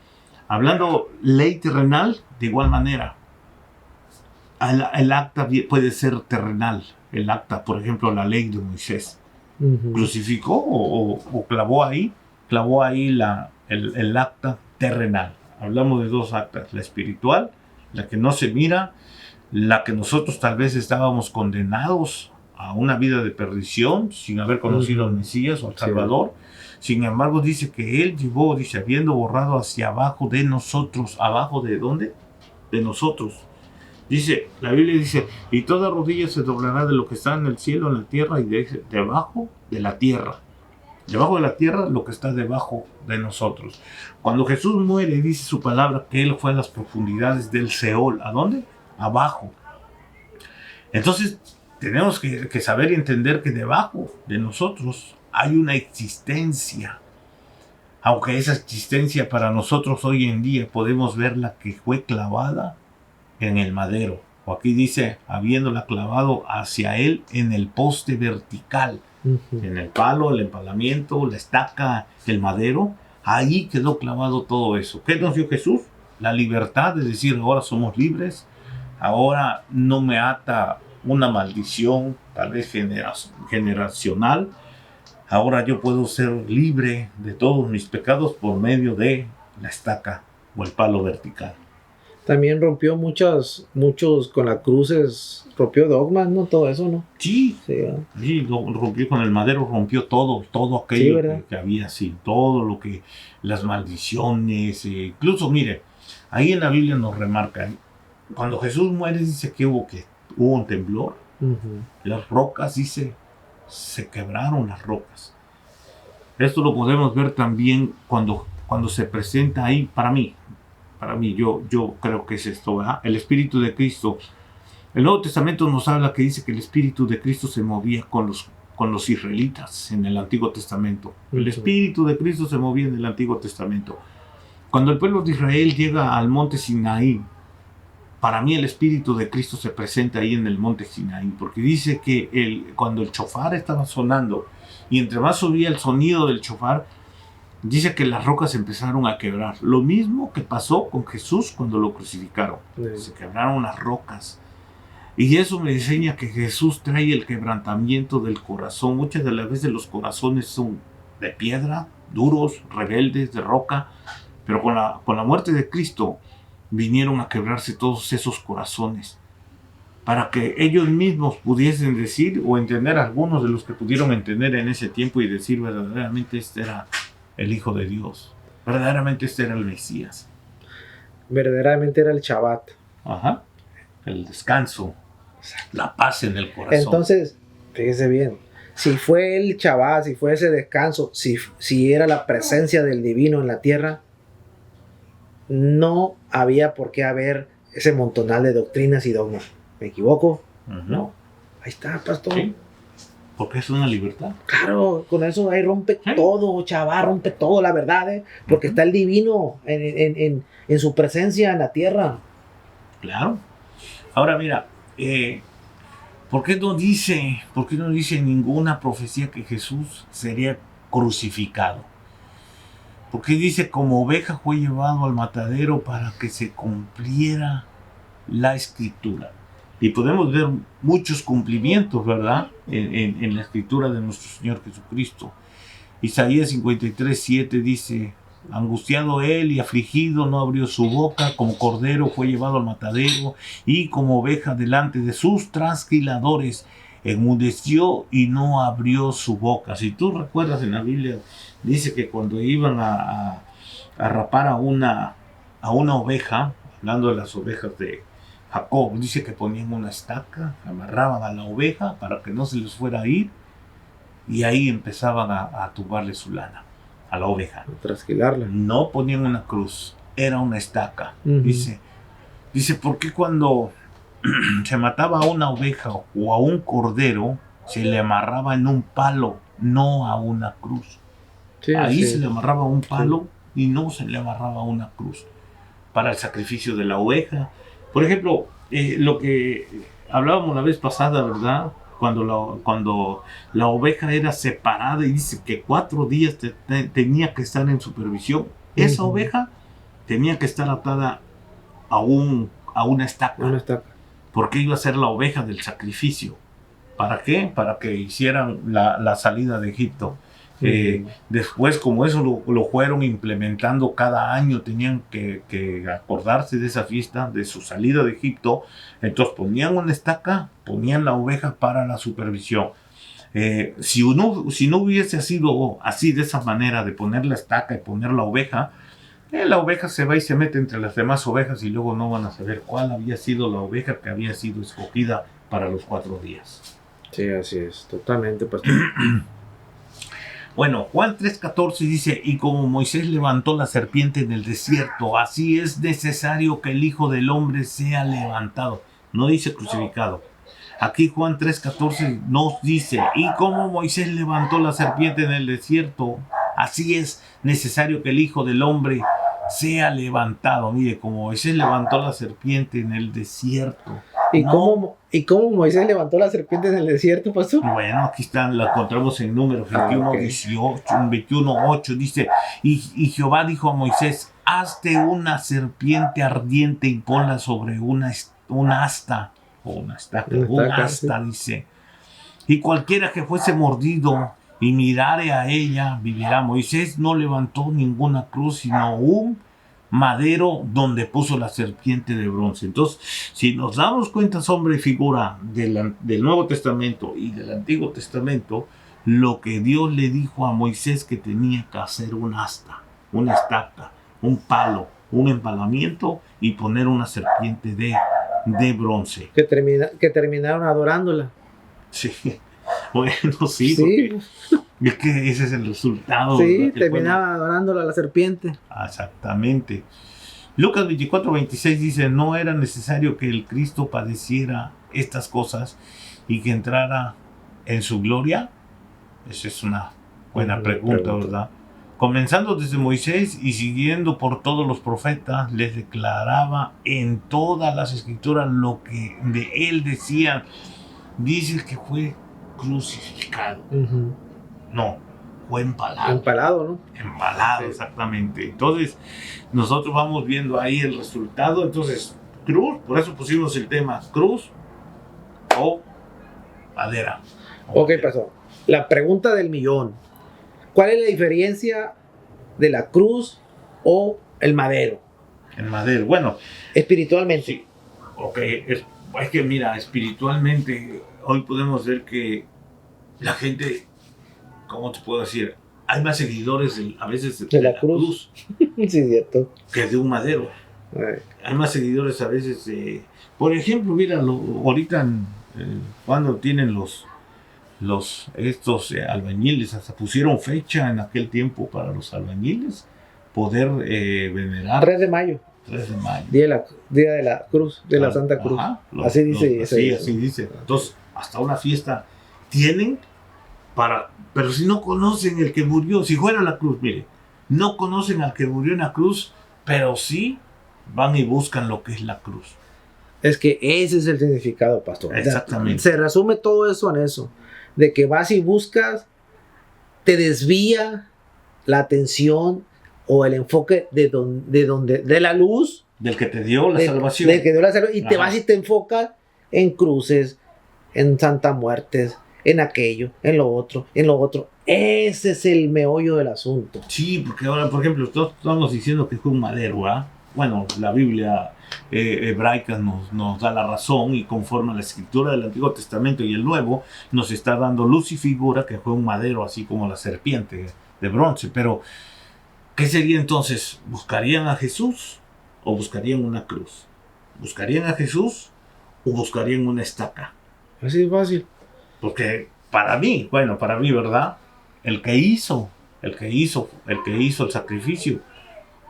Hablando ley terrenal, de igual manera. El acta puede ser terrenal. El acta, por ejemplo, la ley de Moisés. Crucificó o clavó ahí el acta terrenal. Hablamos de dos actas. La espiritual, la que no se mira, la que nosotros tal vez estábamos condenados a una vida de perdición sin haber conocido al Mesías o al Salvador. Sin embargo, dice que Él llevó, dice, habiendo borrado hacia abajo de nosotros. ¿Abajo de dónde? De nosotros. Dice, la Biblia dice, y toda rodilla se doblará de lo que está en el cielo, en la tierra y debajo de la tierra. Debajo de la tierra, lo que está debajo de nosotros. Cuando Jesús muere, dice su palabra que Él fue a las profundidades del Seol. ¿A dónde? Abajo. Entonces, tenemos que saber y entender que debajo de nosotros hay una existencia. Aunque esa existencia para nosotros hoy en día podemos verla que fue clavada en el madero. O aquí dice, habiéndola clavado hacia él en el poste vertical. En el palo, el empalamiento, la estaca, el madero. Ahí quedó clavado todo eso. ¿Qué nos dio Jesús? la libertad de decir, ahora somos libres, ahora no me ata una maldición, tal vez generacional, ahora yo puedo ser libre de todos mis pecados por medio de la estaca o el palo vertical. También rompió muchos con las cruces, rompió dogmas, ¿no? Todo eso, ¿no? Sí, Sí, ¿verdad? sí, rompió con el madero, rompió todo Sí, aquello ¿verdad? que había, sí, todo lo que, las maldiciones, incluso, mire, ahí en la Biblia nos remarca, cuando Jesús muere dice que hubo un temblor, Ujú. las rocas, dice, se quebraron las rocas. Esto lo podemos ver también cuando se presenta ahí, para mí, yo creo que es esto, ¿verdad? El Espíritu de Cristo. El Nuevo Testamento nos habla que dice que el Espíritu de Cristo se movía con los israelitas en el Antiguo Testamento. El Espíritu de Cristo se movía en el Antiguo Testamento. Cuando el pueblo de Israel llega al monte Sinaí, para mí el Espíritu de Cristo se presenta ahí en el monte Sinaí, porque dice que cuando el shofar estaba sonando, y entre más subía el sonido del shofar, dice que las rocas empezaron a quebrar. Lo mismo que pasó con Jesús cuando lo crucificaron. Se quebraron las rocas. Y eso me enseña que Jesús trae el quebrantamiento del corazón. Muchas de las veces los corazones son de piedra, duros, rebeldes, de roca. Pero con la muerte de Cristo vinieron a quebrarse todos esos corazones. Para que ellos mismos pudiesen decir o entender, algunos de los que pudieron entender en ese tiempo y decir verdaderamente este era el Hijo de Dios. Verdaderamente este era el Mesías. Verdaderamente era el Shabbat. Ajá. El descanso. La paz en el corazón. Entonces, fíjese bien, si fue el Shabbat, si fue ese descanso, si era la presencia del divino en la tierra, no había por qué haber ese montonal de doctrinas y dogmas. ¿Me equivoco? No. Ahí está, pastor. Sí. Porque es una libertad. Claro, con eso ahí rompe todo, Shabbat, rompe todo, la verdad, porque está el divino en su presencia en la tierra. Claro. Ahora mira, ¿por qué no dice ninguna profecía que Jesús sería crucificado? Porque dice, como oveja fue llevado al matadero para que se cumpliera la escritura. Y podemos ver muchos cumplimientos, ¿verdad? En la escritura de nuestro Señor Jesucristo. Isaías 53:7 dice, angustiado él y afligido no abrió su boca, como cordero fue llevado al matadero, y como oveja delante de sus trasquiladores, enmudeció y no abrió su boca. Si tú recuerdas, en la Biblia dice que cuando iban a rapar a una oveja, hablando de las ovejas de Jacob, dice que ponían una estaca, amarraban a la oveja para que no se les fuera a ir, y ahí empezaban a tumbarle su lana a la oveja. Trasquilarla. No ponían una cruz, era una estaca. Dice, ¿por qué cuando se mataba a una oveja o a un cordero se le amarraba en un palo, no a una cruz? Sí, ahí se le amarraba un palo y no se le amarraba una cruz para el sacrificio de la oveja. Por ejemplo, lo que hablábamos la vez pasada, ¿verdad? Cuando la oveja era separada y dice que 4 días tenía que estar en supervisión, esa oveja tenía que estar atada a una estaca. Porque iba a ser la oveja del sacrificio. ¿Para qué? Para que hicieran la salida de Egipto. Después, como eso lo fueron implementando cada año, tenían que acordarse de esa fiesta, de su salida de Egipto. Entonces ponían una estaca, ponían la oveja para la supervisión. Si no hubiese sido así, de esa manera, de poner la estaca y poner la oveja se va y se mete entre las demás ovejas y luego no van a saber cuál había sido la oveja que había sido escogida para los 4 días. Sí, así es, totalmente, pastor. Bueno, Juan 3:14 dice, y como Moisés levantó la serpiente en el desierto, así es necesario que el Hijo del Hombre sea levantado. No dice crucificado. Aquí Juan 3:14 nos dice, y como Moisés levantó la serpiente en el desierto, así es necesario que el Hijo del Hombre sea levantado. Mire, como Moisés levantó la serpiente en el desierto, ¿Y, No. cómo Moisés levantó la serpiente en el desierto, pastor? Bueno, aquí están, la encontramos en Números 21, ok. 18, 21, 8, dice, y Jehová dijo a Moisés, hazte una serpiente ardiente y ponla sobre un asta, o una estaca, Una un estaca, asta, dice, y cualquiera que fuese mordido y mirare a ella, vivirá. Moisés no levantó ninguna cruz, sino un madero donde puso la serpiente de bronce. Entonces, si nos damos cuenta, sombra y figura del Nuevo Testamento y del Antiguo Testamento, lo que Dios le dijo a Moisés que tenía que hacer un asta, una estaca, un palo, un empalamiento y poner una serpiente de bronce. Que terminaron adorándola. Sí, bueno, sí, Sí, porque es que ese es el resultado. sí, ¿verdad? Que terminaban adorándola a la serpiente. Exactamente. Lucas 24, 26 dice, no era necesario que el Cristo padeciera estas cosas y que entrara en su gloria. Esa es una buena pregunta, ¿verdad? Comenzando desde Moisés y siguiendo por todos los profetas, les declaraba en todas las escrituras lo que de él decían. Dice que fue crucificado. Uh-huh. No, fue empalado. Empalado, ¿no? Empalado, sí. Exactamente. Entonces, nosotros vamos viendo ahí el resultado. Entonces, cruz, por eso pusimos el tema cruz o madera. Ok, pasó. La pregunta del millón. ¿Cuál es la diferencia de la cruz o el madero? El madero, bueno. Espiritualmente. Sí, ok. Es que mira, espiritualmente, hoy podemos ver que la gente, ¿cómo te puedo decir? Hay más seguidores a veces de la cruz. Sí, cierto. Que de un madero. Hay más seguidores a veces de... Por ejemplo, mira, ahorita cuando tienen estos albañiles, hasta pusieron fecha en aquel tiempo para los albañiles poder venerar. 3 de mayo. 3 de mayo. Día de la Cruz, de la Santa Cruz. Ajá, así dice. Así dice. Entonces, hasta una fiesta tienen para... Pero si no conocen el que murió, si fuera la cruz, mire, no conocen al que murió en la cruz, pero sí van y buscan lo que es la cruz. Es que ese es el significado, pastor. Exactamente. Se resume todo eso en eso. De que vas y buscas, te desvía la atención o el enfoque de la luz. Del que te dio la salvación. Del que dio la salvación. Y te vas y te enfocas en cruces, en Santa Muertes, en aquello, en lo otro. Ese es el meollo del asunto. Sí, porque ahora, por ejemplo, estamos diciendo que fue un madero, ¿ah? Bueno, la Biblia hebraica nos da la razón y conforme a la escritura del Antiguo Testamento y el Nuevo, nos está dando luz y figura que fue un madero, así como la serpiente de bronce. Pero, ¿qué sería entonces? ¿Buscarían a Jesús o buscarían una cruz? ¿Buscarían a Jesús o buscarían una estaca? Así es fácil. Porque para mí, ¿verdad? El que hizo el sacrificio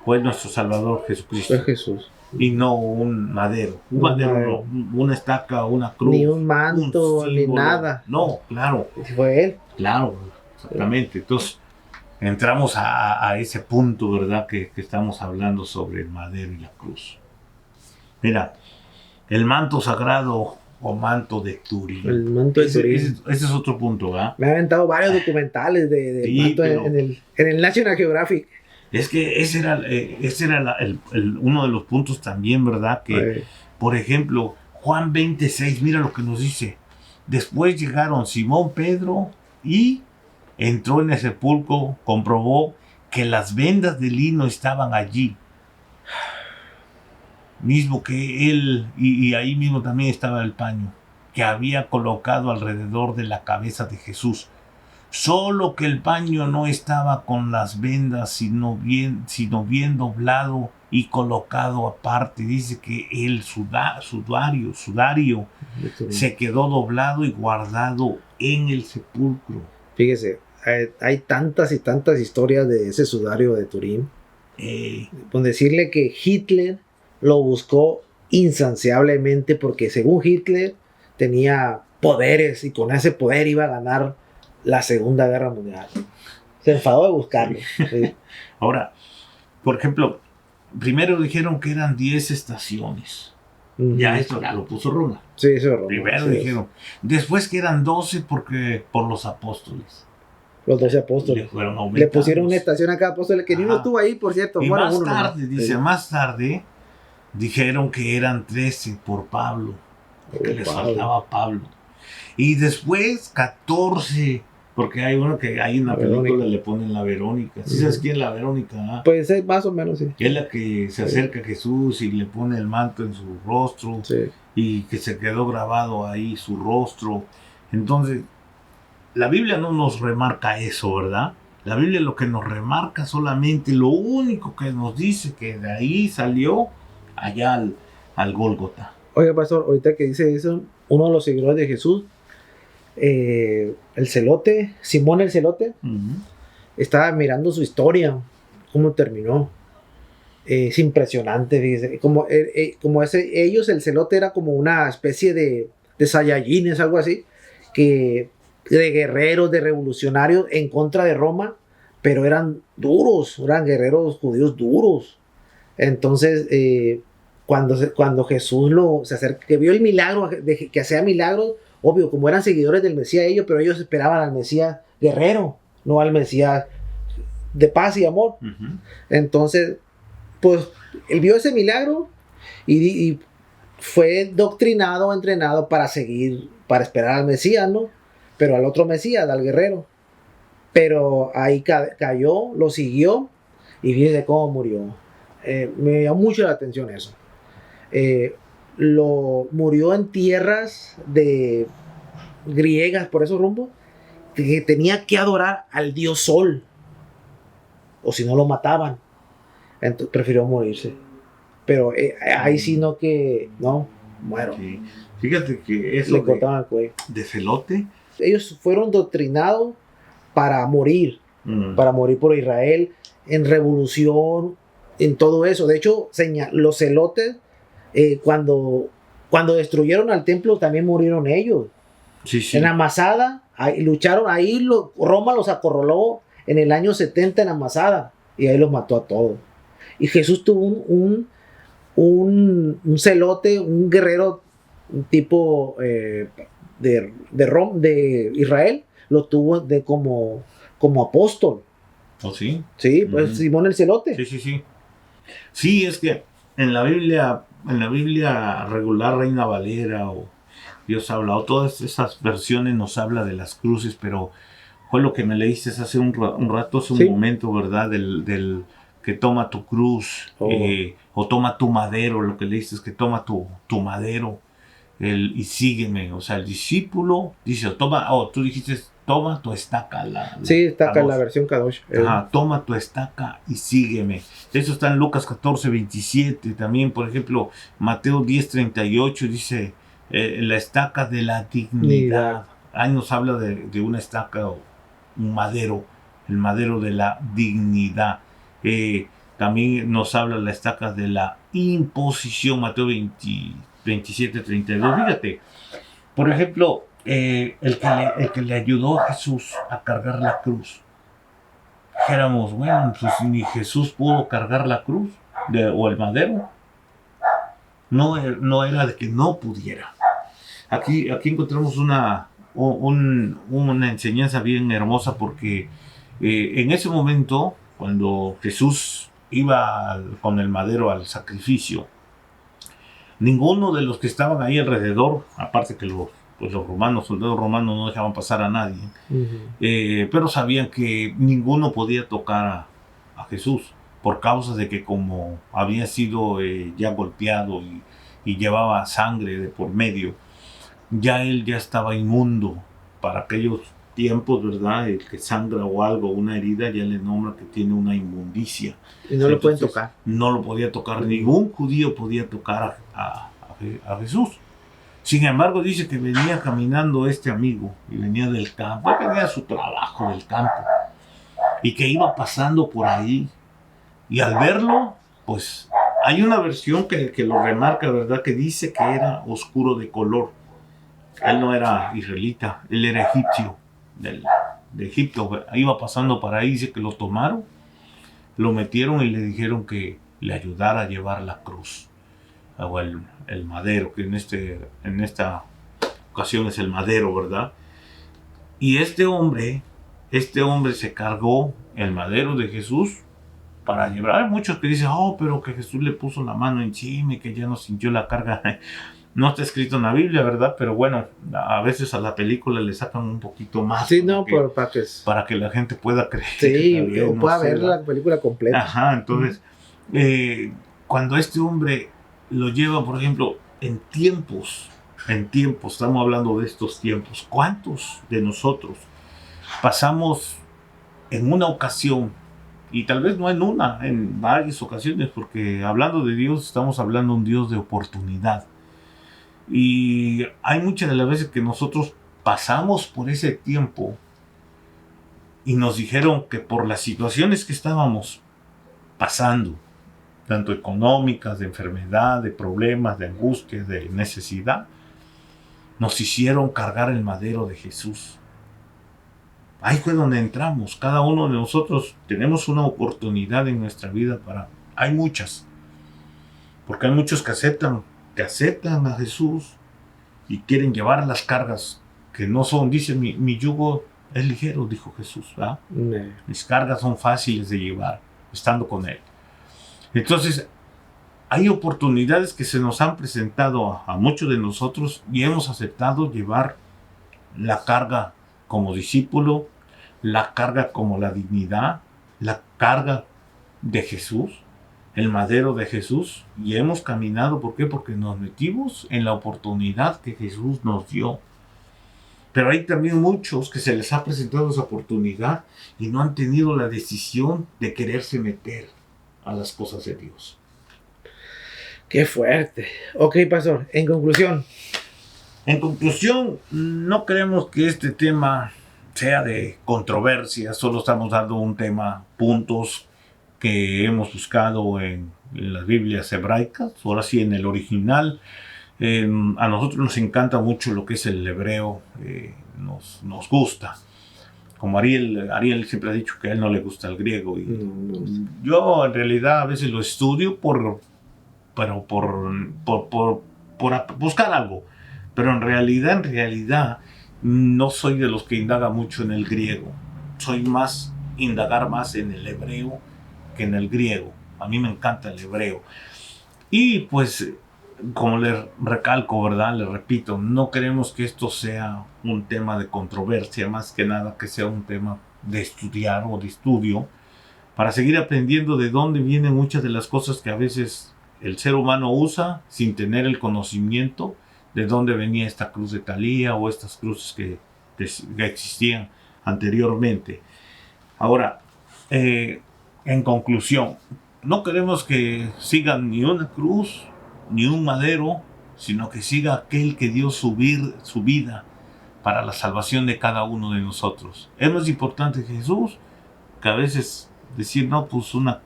fue nuestro Salvador Jesucristo. Fue Jesús. Y no un madero. Un madero no, una estaca, una cruz. Ni un manto, ni nada. No, claro. Fue él. Claro, exactamente. Entonces, entramos a ese punto, ¿verdad? Que estamos hablando sobre el madero y la cruz. Mira, el manto sagrado o manto de Turín. El manto de Turín. Ese es otro punto, ¿verdad? Me ha aventado varios documentales de sí, manto pero, en el National Geographic. Es que ese era uno de los puntos también, ¿verdad? Que, por ejemplo, Juan 26, mira lo que nos dice. Después llegaron Simón, Pedro y entró en el sepulcro, comprobó que las vendas de lino estaban allí. Mismo que él, y ahí mismo también estaba el paño, que había colocado alrededor de la cabeza de Jesús. Solo que el paño no estaba con las vendas, sino bien doblado y colocado aparte. Dice que el sudario se quedó doblado y guardado en el sepulcro. Fíjese, hay tantas y tantas historias de ese sudario de Turín. Con decirle que Hitler lo buscó insaciablemente porque según Hitler tenía poderes y con ese poder iba a ganar la Segunda Guerra Mundial. Se enfadó de buscarlo. Sí. Ahora, por ejemplo, primero dijeron que eran 10 estaciones. Ya esto ya lo puso Roma. Sí, eso es Roma. Primero sí, dijeron, después que eran 12 porque por los apóstoles. Los 12 apóstoles. Le pusieron una estación a cada apóstol, que ni uno estuvo ahí, por cierto. Y bueno, más uno tarde, dice, más tarde, dijeron que eran 13 por Pablo, que les faltaba Pablo. Y después 14, porque hay uno que hay en la película le ponen la Verónica. ¿Sí sabes quién es la Verónica? Pues más o menos, sí. Que es la que se acerca a Jesús y le pone el manto en su rostro, y que se quedó grabado ahí su rostro. Entonces, la Biblia no nos remarca eso, ¿verdad? La Biblia lo que nos remarca solamente, lo único que nos dice que de ahí salió allá al Gólgota. Oiga, pastor, ahorita que dice eso, uno de los seguidores de Jesús, el celote, Simón el celote, estaba mirando su historia, cómo terminó. Es impresionante, dice. Como ellos, el celote era como una especie de saiyajines, algo así, de guerreros, de revolucionarios en contra de Roma, pero eran duros, eran guerreros judíos duros. Entonces, cuando Jesús se acerca, que vio el milagro, que hacía milagros, obvio, como eran seguidores del Mesías ellos, pero ellos esperaban al Mesías guerrero, no al Mesías de paz y amor. Entonces, pues, él vio ese milagro y fue doctrinado, entrenado para esperar al Mesías, ¿no? Pero al otro Mesías, al guerrero. Pero ahí cayó, lo siguió y fíjese cómo murió. Me llamó mucho la atención eso. Murió en tierras griegas, por esos rumbos, que tenía que adorar al dios Sol, o si no lo mataban. Entonces prefirió morirse. Pero ahí sí no muero. Sí. Fíjate que eso le cortaban el cuello. De celote. Ellos fueron doctrinados para morir por Israel, en revolución, en todo eso. De hecho, los celotes, cuando destruyeron al templo, también murieron ellos. Sí. En la Masada, lucharon, ahí Roma los acorraló en el año 70 en la Masada, y ahí los mató a todos. Y Jesús tuvo un celote, un guerrero, un tipo de Israel, lo tuvo como apóstol. ¿Oh, sí? Sí, pues Simón el celote. Sí. Sí, es que en la Biblia regular, Reina Valera o Dios habla, o todas esas versiones nos habla de las cruces, pero fue lo que me leíste hace un rato, hace un momento, ¿verdad? Del que toma tu cruz, o toma tu madero, lo que leíste es que toma tu madero y sígueme. O sea, el discípulo dice, tú dijiste, toma tu estaca. Estaca, la versión Kadosh. Toma tu estaca y sígueme. Eso está en Lucas 14:27. También, por ejemplo, Mateo 10:38 dice, la estaca de la dignidad. Ahí nos habla de una estaca o un madero, el madero de la dignidad. También nos habla la estaca de la imposición, Mateo 27:32. Fíjate, por ejemplo, el que le ayudó a Jesús a cargar la cruz. Dijéramos, bueno, pues ni Jesús pudo cargar la cruz o el madero. No era de que no pudiera. Aquí encontramos una enseñanza bien hermosa, porque en ese momento, cuando Jesús iba con el madero al sacrificio, ninguno de los que estaban ahí alrededor, aparte que los soldados romanos no dejaban pasar a nadie, pero sabían que ninguno podía tocar a Jesús, por causa de que como había sido ya golpeado y llevaba sangre de por medio, él ya estaba inmundo para aquellos tiempos, ¿verdad? El que sangra o algo, una herida, ya le nombra que tiene una inmundicia. Y no lo pueden tocar. No lo podía tocar, ningún judío podía tocar a Jesús. Sin embargo, dice que venía caminando este amigo, y venía del campo, venía a su trabajo del campo, y que iba pasando por ahí, y al verlo, pues, hay una versión que lo remarca, ¿verdad? Que dice que era oscuro de color. Él no era israelita, él era egipcio, de Egipto. Iba pasando por ahí, dice que lo tomaron, lo metieron y le dijeron que le ayudara a llevar la cruz. o el madero, que en esta ocasión es el madero, ¿verdad? Y este hombre se cargó el madero de Jesús para llevar. Hay muchos que dicen, oh, pero que Jesús le puso la mano encima y que ya no sintió la carga. No está escrito en la Biblia, ¿verdad? Pero bueno, a veces a la película le sacan un poquito más. Sí, no, para que la gente pueda creer. Sí, o pueda ver la película completa. Ajá, entonces, cuando este hombre lo lleva, por ejemplo, en tiempos, estamos hablando de estos tiempos, ¿cuántos de nosotros pasamos en una ocasión, y tal vez no en varias ocasiones, porque hablando de Dios, estamos hablando de un Dios de oportunidad? Y hay muchas de las veces que nosotros pasamos por ese tiempo y nos dijeron que por las situaciones que estábamos pasando, tanto económicas, de enfermedad, de problemas, de angustia, de necesidad, nos hicieron cargar el madero de Jesús. Ahí fue donde entramos. Cada uno de nosotros tenemos una oportunidad en nuestra vida hay muchas. Porque hay muchos que aceptan a Jesús y quieren llevar las cargas que no son. Dice, mi yugo es ligero, dijo Jesús, ¿verdad? Mis cargas son fáciles de llevar, estando con Él. Entonces, hay oportunidades que se nos han presentado a muchos de nosotros y hemos aceptado llevar la carga como discípulo, la carga como la dignidad, la carga de Jesús, el madero de Jesús, y hemos caminado. ¿Por qué? Porque nos metimos en la oportunidad que Jesús nos dio. Pero hay también muchos que se les ha presentado esa oportunidad y no han tenido la decisión de quererse meter a las cosas de Dios. ¡Qué fuerte! Ok, pastor, en conclusión. En conclusión, no creemos que este tema sea de controversia, solo estamos dando un tema, puntos que hemos buscado en las Biblias hebraicas, ahora sí en el original. A nosotros nos encanta mucho lo que es el hebreo, nos gusta. Como Ariel siempre ha dicho que a él no le gusta el griego. Y yo en realidad a veces lo estudio por buscar algo. Pero en realidad no soy de los que indaga mucho en el griego. Soy indagar más en el hebreo que en el griego. A mí me encanta el hebreo. Y pues, como le recalco, ¿verdad? Le repito, no queremos que esto sea un tema de controversia, más que nada que sea un tema de estudiar o de estudio, para seguir aprendiendo de dónde vienen muchas de las cosas que a veces el ser humano usa sin tener el conocimiento de dónde venía esta cruz de Talía o estas cruces que existían anteriormente. Ahora, en conclusión, no queremos que sigan ni una cruz ni un madero, sino que siga aquel que dio su vida para la salvación de cada uno de nosotros. Es más importante Jesús que a veces decir, no, pues una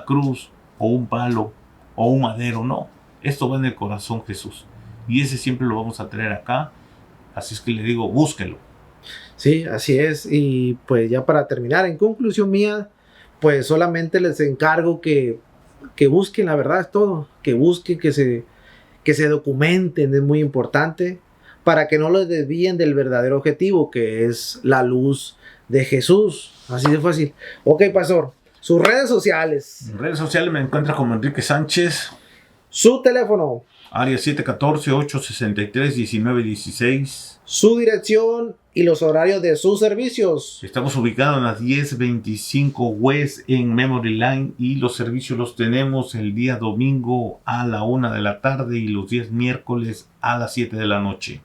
cruz o un palo o un madero, no. Esto va en el corazón Jesús. Y ese siempre lo vamos a traer acá. Así es que le digo, búsquelo. Sí, así es. Y pues ya para terminar, en conclusión mía, pues solamente les encargo que busquen, la verdad es todo. Que busquen, que se documenten, es muy importante. Para que no los desvíen del verdadero objetivo, que es la luz de Jesús. Así de fácil. Ok, pastor, sus redes sociales. En redes sociales me encuentro como Enrique Sánchez. Su teléfono. Área 714-863-1916. Su dirección y los horarios de sus servicios. Estamos ubicados en las 1025 West en Memory Line y los servicios los tenemos el día domingo a la 1 de la tarde y los días miércoles a las 7 de la noche.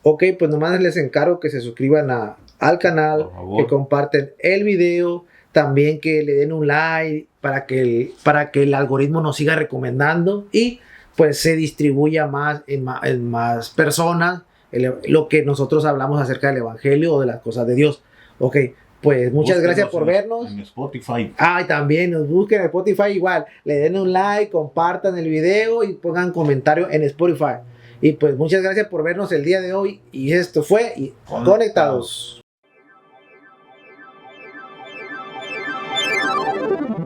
Ok, pues nomás les encargo que se suscriban al canal, que comparten el video, también que le den un like para que el algoritmo nos siga recomendando y pues se distribuya en más personas lo que nosotros hablamos acerca del evangelio o de las cosas de Dios. Ok, pues muchas gracias por vernos. En Spotify. Y también nos busquen en Spotify igual. Le den un like, compartan el video y pongan comentarios en Spotify. Y pues muchas gracias por vernos el día de hoy. Y esto fue Conectados.